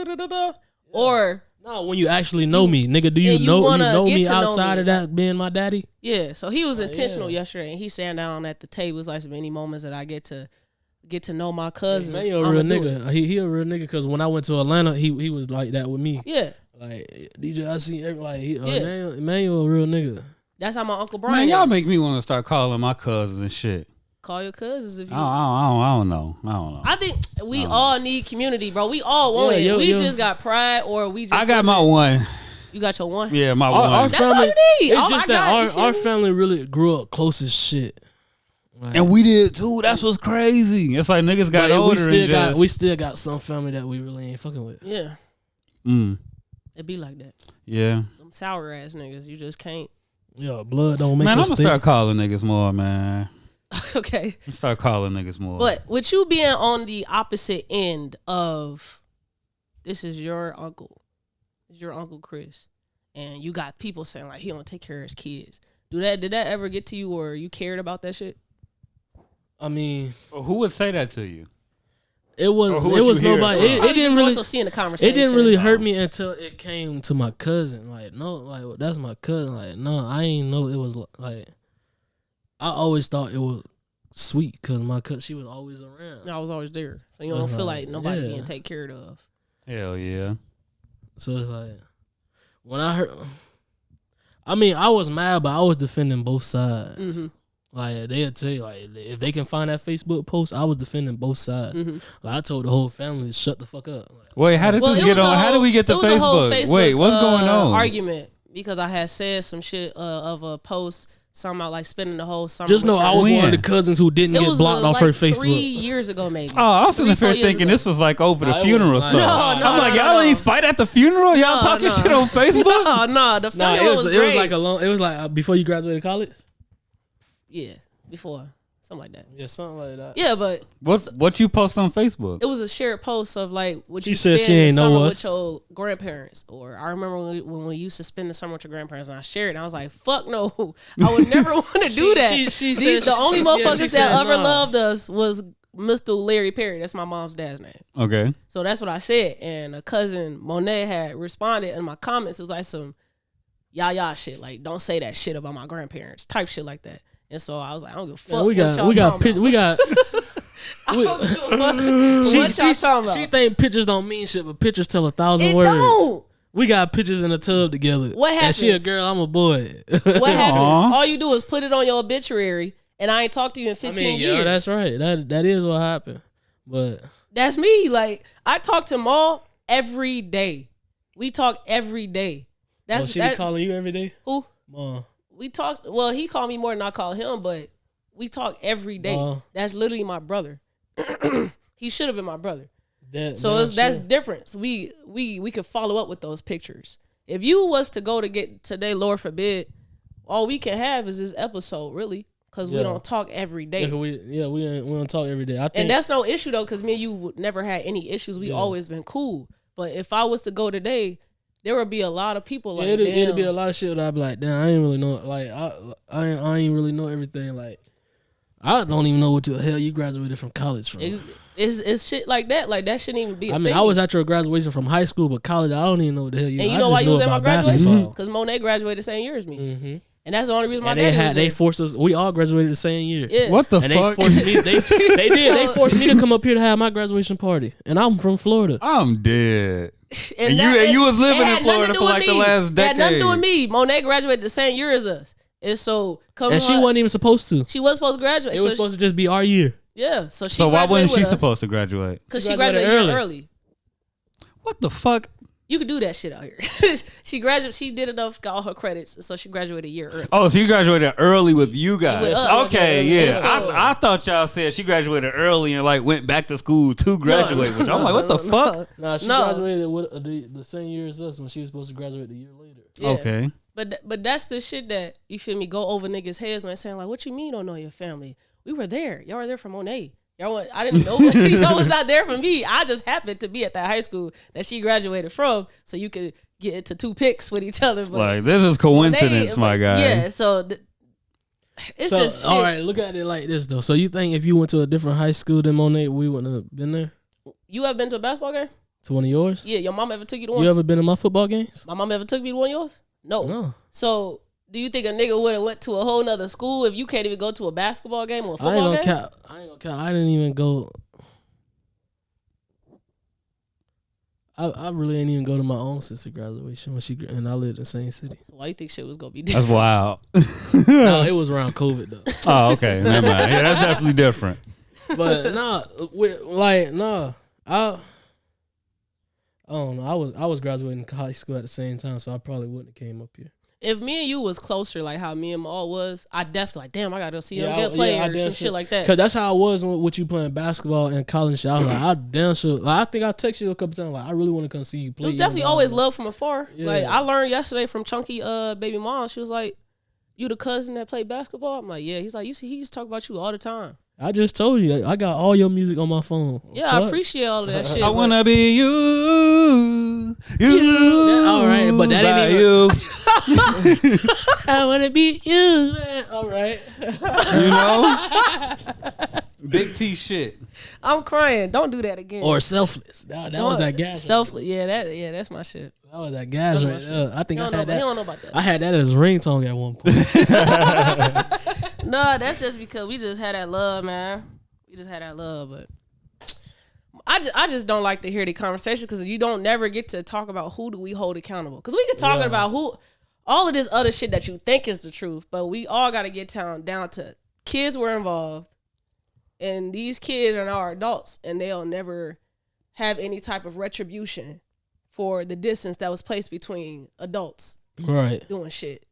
or no, when you actually know me, nigga. Do you know me outside of that being my daddy? Yeah. So he was intentional yesterday, and he sat down at the table. It was like many moments that I get to know my cousins. Man, he a real nigga. He a real nigga because when I went to Atlanta, he was like that with me. Yeah. Like DJ, I see Emmanuel a real nigga. That's how my Uncle Brian. Man, y'all make me want to start calling my cousins and shit. Call your cousins if you. I don't know. I think we all need community, bro. We all want it. We just got pride, or we just. I got my one. You got your one. Yeah, my one. That's all you need. It's just that our family really grew up close as shit, like, and we did too. That's what's crazy. It's like niggas got older. We still got some family that we really ain't fucking with. Yeah. It be like that. Yeah. Them sour ass niggas, you just can't. Yeah, blood don't make. Man, I'm gonna start calling niggas more, man. Okay. Start calling niggas more. But with you being on the opposite end of this is your uncle. It's your Uncle Chris. And you got people saying like he don't take care of his kids. Did that ever get to you or you cared about that shit? I mean, who would say that to you? It was nobody. It didn't really. Seeing the conversation. It didn't really hurt me until it came to my cousin. Like, no, like that's my cousin. Like, no, I ain't know it was like. I always thought it was sweet because my cousin, she was always around. I was always there, so you don't feel like nobody being taken care of. Hell yeah. So it's like when I heard. I mean, I was mad, but I was defending both sides. Mm-hmm. Like they'll tell you, like if they can find that Facebook post, I was defending both sides. Mm-hmm. Like I told the whole family to shut the fuck up. Like, wait, how did this get on? How did we get to Facebook? Wait, what's going on? Argument because I had said some shit of a post. Something about like spending the whole summer. Just know I was one of the cousins who didn't get blocked off her Facebook. 3 years ago, maybe. Oh, I was sitting there thinking this was like over the funeral stuff. I'm like, y'all ain't fight at the funeral? Y'all talking shit on Facebook? No, the funeral was great. It was like before you graduated college? Yeah, before. Something like that. Yeah, something like that. Yeah, but what you post on Facebook? It was a shared post of like what you spend the summer with your grandparents. Or I remember when we used to spend the summer with your grandparents, and I shared it. And I was like, "Fuck no, I would never want to do that." She said the only motherfuckers that ever loved us was Mr. Larry Perry. That's my mom's dad's name. Okay. So that's what I said, and a cousin Monet had responded in my comments. It was like some yah shit, like don't say that shit about my grandparents, type shit like that. And so I was like, I don't give a fuck. She think pictures don't mean shit, but pictures tell 1,000 words. Don't. We got pictures in the tub together. What happens? And she a girl, I'm a boy. What happens? All you do is put it on your obituary, and I ain't talked to you in 15 years. Yeah, that's right. That is what happened. But that's me. Like I talk to Maul every day. We talk every day. She be calling you every day? Who? Mom. We talked. Well, he called me more than I call him, but we talk every day. That's literally my brother. He should have been my brother. That's different. So we could follow up with those pictures. If you was to go to get today, Lord forbid, all we can have is this episode, really, because we don't talk every day. We don't talk every day. And that's no issue though, because me and you never had any issues. We always been cool. But if I was to go today, there would be a lot of people like it'd be a lot of shit that I'd be like, damn, I ain't really know. Like I ain't really know everything. Like I don't even know what the hell you graduated from college from. It's shit like that. Like that shouldn't even be. I mean, I was at your graduation from high school, but college, I don't even know what the hell you. And you know why you was at my graduation? Because Monet graduated the same year as me. Mm-hmm. And that's the only reason my dad they forced us. We all graduated the same year. Yeah. What the fuck? They forced me. They did. They forced me to come up here to have my graduation party, and I'm from Florida. I'm dead. And you was living in Florida for like the last decade. It had nothing to do with me. Monet graduated the same year as us, and so she wasn't even supposed to. She was supposed to graduate. It was supposed to just be our year. Yeah. So why wasn't she supposed to graduate? Because she graduated early. What the fuck? You could do that shit out here. She graduated. She did enough, got all her credits, so she graduated a year early. Oh, so you graduated early with you guys? Okay, yeah. So, I thought y'all said she graduated early and like went back to school to graduate. Which I'm like, what the fuck? Nah, she graduated with the same year as us when she was supposed to graduate a year later. Yeah. Okay. But that's the shit that, you feel me, go over niggas' heads when they're saying like, what you mean you don't know your family? We were there. Y'all were there for Monet. I didn't know. Y'all was not there for me. I just happened to be at that high school that she graduated from, so you could get into 2 picks with each other. But like this is coincidence, my guy. Yeah. So it's just shit. All right. Look at it like this though. So you think if you went to a different high school than Monet, we wouldn't have been there? You ever been to a basketball game? To one of yours? Yeah. Your mom ever took you to one? You ever been to my football games? My mom ever took me to one of yours? No. So. Do you think a nigga would have went to a whole nother school if you can't even go to a basketball game or a football game? I ain't gonna count. I didn't even go. I really ain't even go to my own sister graduation and I lived in the same city. So why you think shit was gonna be different? That's wild. No, it was around COVID though. Oh, okay. Never mind. Yeah, that's definitely different. But I don't know. I was graduating high school at the same time, so I probably wouldn't have came up here. If me and you was closer, like how me and Maul was, I definitely like, damn, I gotta go see him get play or some shit like that. Cause that's how I was with you playing basketball in college. I was like, I damn sure. Like, I think I texted you a couple times. Like, I really want to come see you play. It was definitely always love from afar. Yeah. Like I learned yesterday from Chunky baby mom. She was like, "You the cousin that played basketball?" I'm like, "Yeah." He's like, he used to talk about you all the time." I just told you, I got all your music on my phone. Yeah, I appreciate all of that shit. I wanna be you. All right, but that ain't even. I wanna be you, man. All right. You know. Big T shit. I'm crying. Don't do that again. Or selfless. That was that gas. Selfless. Yeah, that's my shit. That was that gas right there. I think I had that. He don't know about that. I had that as a ringtone at one point. No, that's just because we just had that love, man. We just had that love, but I just don't like to hear the conversation because you don't never get to talk about who do we hold accountable. Because we can talk about who, all of this other shit that you think is the truth, but we all got to get down to kids were involved, and these kids are now adults, and they'll never have any type of retribution for the distance that was placed between adults doing shit.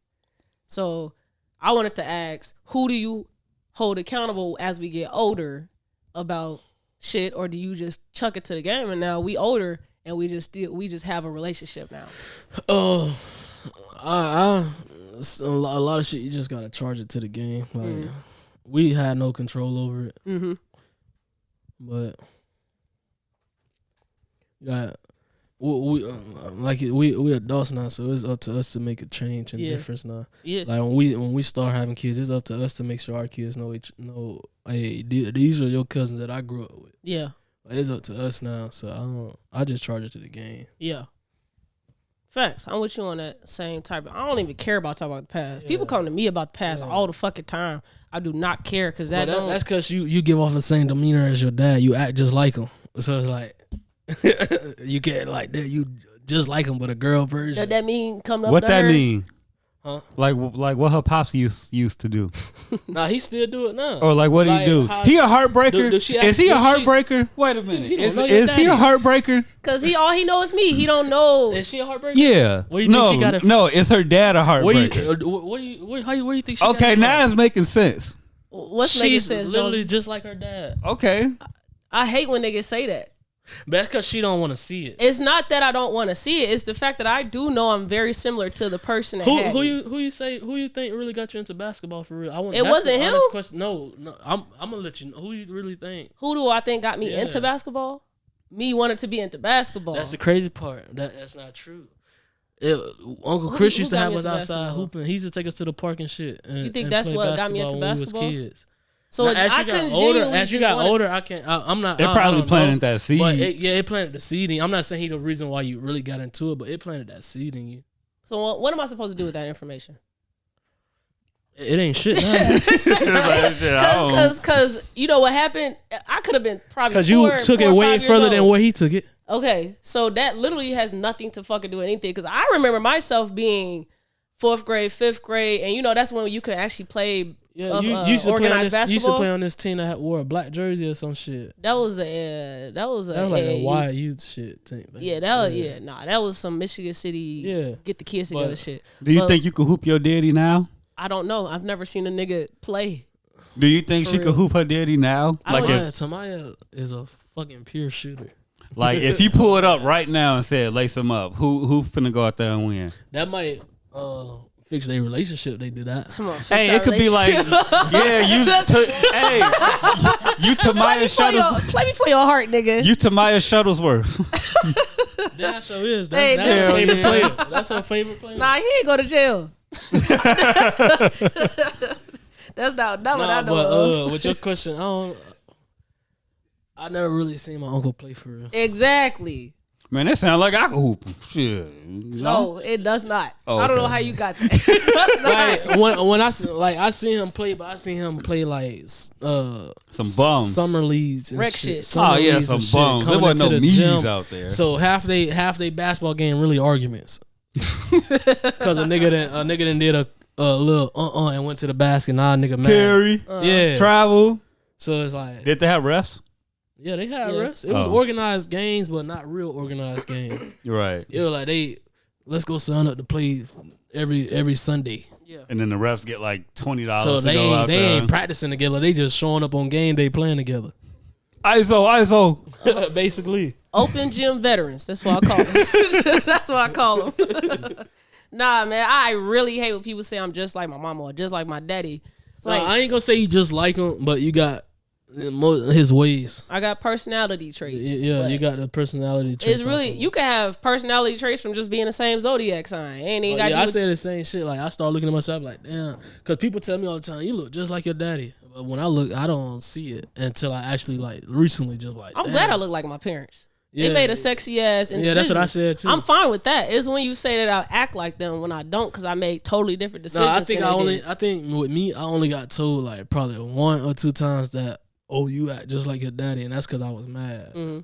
So I wanted to ask, who do you hold accountable as we get older about shit, or do you just chuck it to the game and now we older and we just have a relationship now? A lot of shit you just gotta charge it to the game. Like we had no control over it. Mm-hmm. But we adults now, so it's up to us to make a change and difference now. Yeah. Like when we start having kids, it's up to us to make sure our kids know hey, these are your cousins that I grew up with. Yeah. It's up to us now, so I just charge it to the game. Yeah. Facts. I'm with you on that same type. I don't even care about talking about the past. People come to me about the past all the fucking time. I do not care because that's because you give off the same demeanor as your dad. You act just like him. So it's like you can't like that. You just like him, but a girl version. Does that mean come up? What to that her? Mean? Huh? Like what her pops used to do. Nah, he still do it now. Or like what do he do? He a heartbreaker? Is he a heartbreaker? Wait a minute. Is he a heartbreaker? Cause all he knows is me. He don't know. Is she a heartbreaker? Yeah. Where do you think she got it from? No, it's her dad a heartbreaker. Where do you think she got it Okay, from? now it's making sense. What's making sense? She's literally Jonesy? just like her dad. Okay. I hate when niggas say that. But that's because she don't want to see it. It's not that I don't want to see it. It's the fact that I do know I'm very similar to the person that had me. Who you think really got you into basketball for real? It wasn't him. Question. No, I'm gonna let you know. Who you really think? Who do I think got me into basketball? Me wanted to be into basketball. That's the crazy part. That's not true. Uncle Chris used to have us outside hooping. He used to take us to the park and shit. And, you think that's what got me into basketball? When we was kids. So now, as you got older, I can't. I'm not. They're probably planted that seed. But it planted the seed. I'm not saying he the reason why you really got into it, but it planted that seed in you. So what am I supposed to do with that information? It ain't shit. Because you know what happened? I could have been probably because you took it way further than where he took it. Okay, so that literally has nothing to fucking do with anything. Because I remember myself being 4th grade, 5th grade, and that's when you could actually play. Yeah, you used to play on this team that wore a black jersey or some shit. That was like a wild youth shit team. That was some Michigan City get the kids together shit. Do you think you could hoop your daddy now? I don't know. I've never seen a nigga play. Do you think she could hoop her daddy now? Tamaya is a fucking pure shooter. Like if you pull it up right now and said lace him up, who finna go out there and win? That might fix their relationship. They do that. Hey, it could be like, you Tamaya Shuttlesworth. Play me for your heart, nigga. You Tamaya Shuttlesworth. That sure is. That's her favorite player. That's her favorite player. Nah, he ain't go to jail. That's not what I know. But with your question, I never really seen my uncle play for real. Exactly. Man, that sounds like I can hoop. Shit. No, it does not. Oh, okay. I don't know how you got that. When I seen him play, but I seen him play like some bums, summer leagues, and rec shit. Some bums. There wasn't no knees out there. So half they basketball game really arguments. Because a nigga then did a little and went to the basket. Nah, nigga mad. Carry, travel. So it's like, did they have refs? Yeah, they had refs. It was organized games, but not real organized games. You're right. It was like let's go sign up to play every Sunday. Yeah. And then the refs get like $20. So they ain't practicing together. They just showing up on game day playing together. ISO. Basically. Open gym veterans. That's what I call them. That's what I call them. Nah, man, I really hate when people say I'm just like my mama or just like my daddy. I ain't gonna say you just like him, but you got his ways. I got personality traits. Yeah, you got the personality traits. It's really, you can have personality traits from just being the same zodiac sign. I say the same shit. Like I start looking at myself like, damn, because people tell me all the time, you look just like your daddy. But when I look, I don't see it until I actually like recently just like. I'm glad I look like my parents. Yeah. They made a sexy ass individual. Yeah, that's what I said too. I'm fine with that. It's when you say that I act like them when I don't, because I made totally different decisions. No, I think with me, I only got told like probably 1 or 2 times that, oh, you act just like your daddy, and that's because I was mad. Mm-hmm.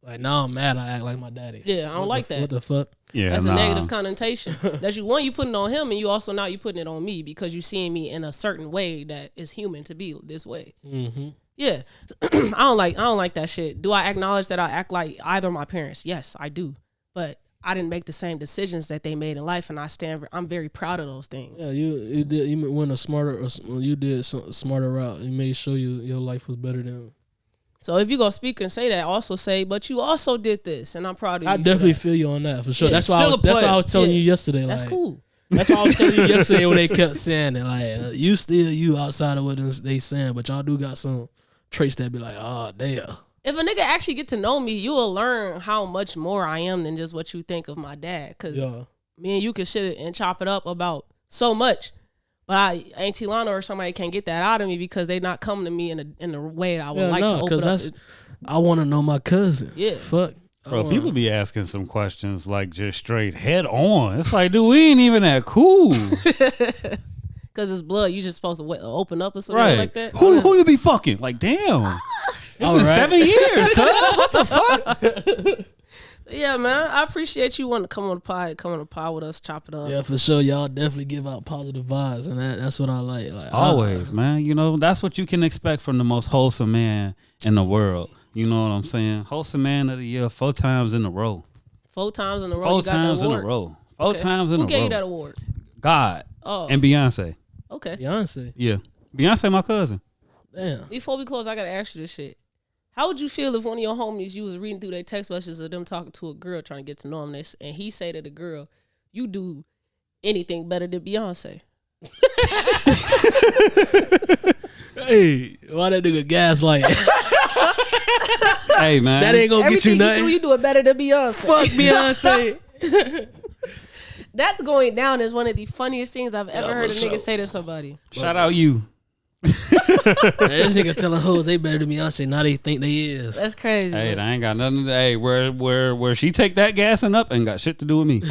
Like now I'm mad, I act like my daddy. Yeah, I don't like that. What the fuck? Yeah, that's a negative connotation. That's you putting it on him, and you also now you putting it on me because you seeing me in a certain way that is human to be this way. Mm-hmm. Yeah, I don't like that shit. Do I acknowledge that I act like either of my parents? Yes, I do. But I didn't make the same decisions that they made in life, and I'm very proud of those things. Yeah, you went a smarter, you did a smarter route. You made sure your life was better than. So if you go speak and say that, also say, but you also did this, and I'm proud of you. I definitely feel you on that for sure. Yeah, that's why I was telling you yesterday. That's like, cool. That's why I was telling you yesterday when they kept saying it. Like you still you outside of what they saying, but y'all do got some traits that be like, oh damn. If a nigga actually get to know me, you will learn how much more I am than just what you think of my dad. Cause me and you can shit and chop it up about so much. But Auntie Lana or somebody can't get that out of me because they not coming to me in the way that I would like to open up. I want to know my cousin. Yeah. Fuck. Bro, people be asking some questions like just straight head on. It's like, dude, we ain't even that cool. Because it's blood. You just supposed to open up or something like that. Who you be fucking? Like, damn. It's been 7 years, cuz. What the fuck? Yeah, man. I appreciate you wanting to come on the pod with us, chop it up. Yeah, for sure. Y'all definitely give out positive vibes, and that's what I like. Like always, man. You know, that's what you can expect from the most wholesome man in the world. You know what I'm saying? Wholesome man of the year 4 times in a row. 4 times in a row. 4 times in a row. 4 times in a row. Who gave you that award? God. Oh. And Beyonce. Okay. Beyonce. Yeah. Beyonce, my cousin. Damn. Before we close, I gotta ask you this shit. How would you feel if one of your homies, you was reading through their text messages of them talking to a girl trying to get to know them, and he say to the girl, you do anything better than Beyonce? Hey, why that nigga gaslight? Hey, man. That ain't gonna get you nothing. You do it better than Beyonce. Fuck Beyonce. That's going down as one of the funniest things I've ever heard a nigga say to somebody. Shout out you. This nigga telling hoes they better than Beyonce. Now they think they is. That's crazy. Hey, I ain't got nothing to. Hey, where she take that gassing up ain't got shit to do with me.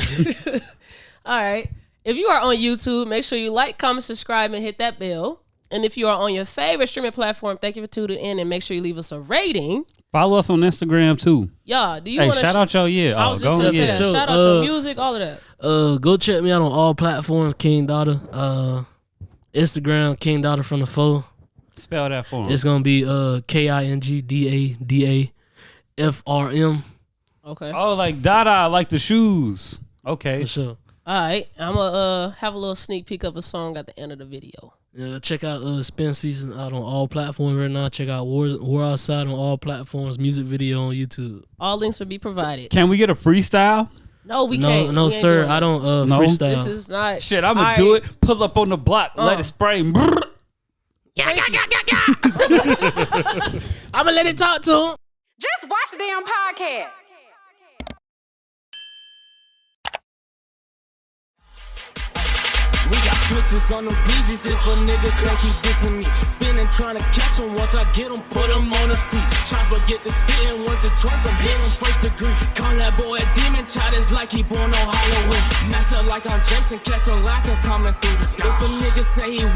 All right. If you are on YouTube, make sure you like, comment, subscribe, and hit that bell. And if you are on your favorite streaming platform, thank you for tuning in, and make sure you leave us a rating. Follow us on Instagram too. Yeah, do you want to shout out your I was just gonna say that. Shout out your music, all of that. Go check me out on all platforms, King Dada. Instagram, King Dada from the 4. Spell that for him. It's gonna be KingDadafrm. Okay. Oh, like Dada, like the shoes. Okay. For sure. All right, I'm gonna have a little sneak peek of a song at the end of the video. Yeah, check out Spin Season out on all platforms right now. Check out War Outside on all platforms. Music video on YouTube. All links will be provided. Can we get a freestyle? No, we can't. No, sir. I don't freestyle. This is not. Shit, I'm gonna do it. Pull up on the block. Let it spray. I'm gonna let it talk to him. Just watch the damn podcast. We got switches on them Beezies if a nigga think he dissing me. Spinning trying to catch him, once I get him, put him on a tee. Chopper get the spitting, once it twerk him, hit him first degree. Call that boy a demon child, it's like he born on Halloween. Master like I'm Jason, catch him like I'm coming through. If a nigga say he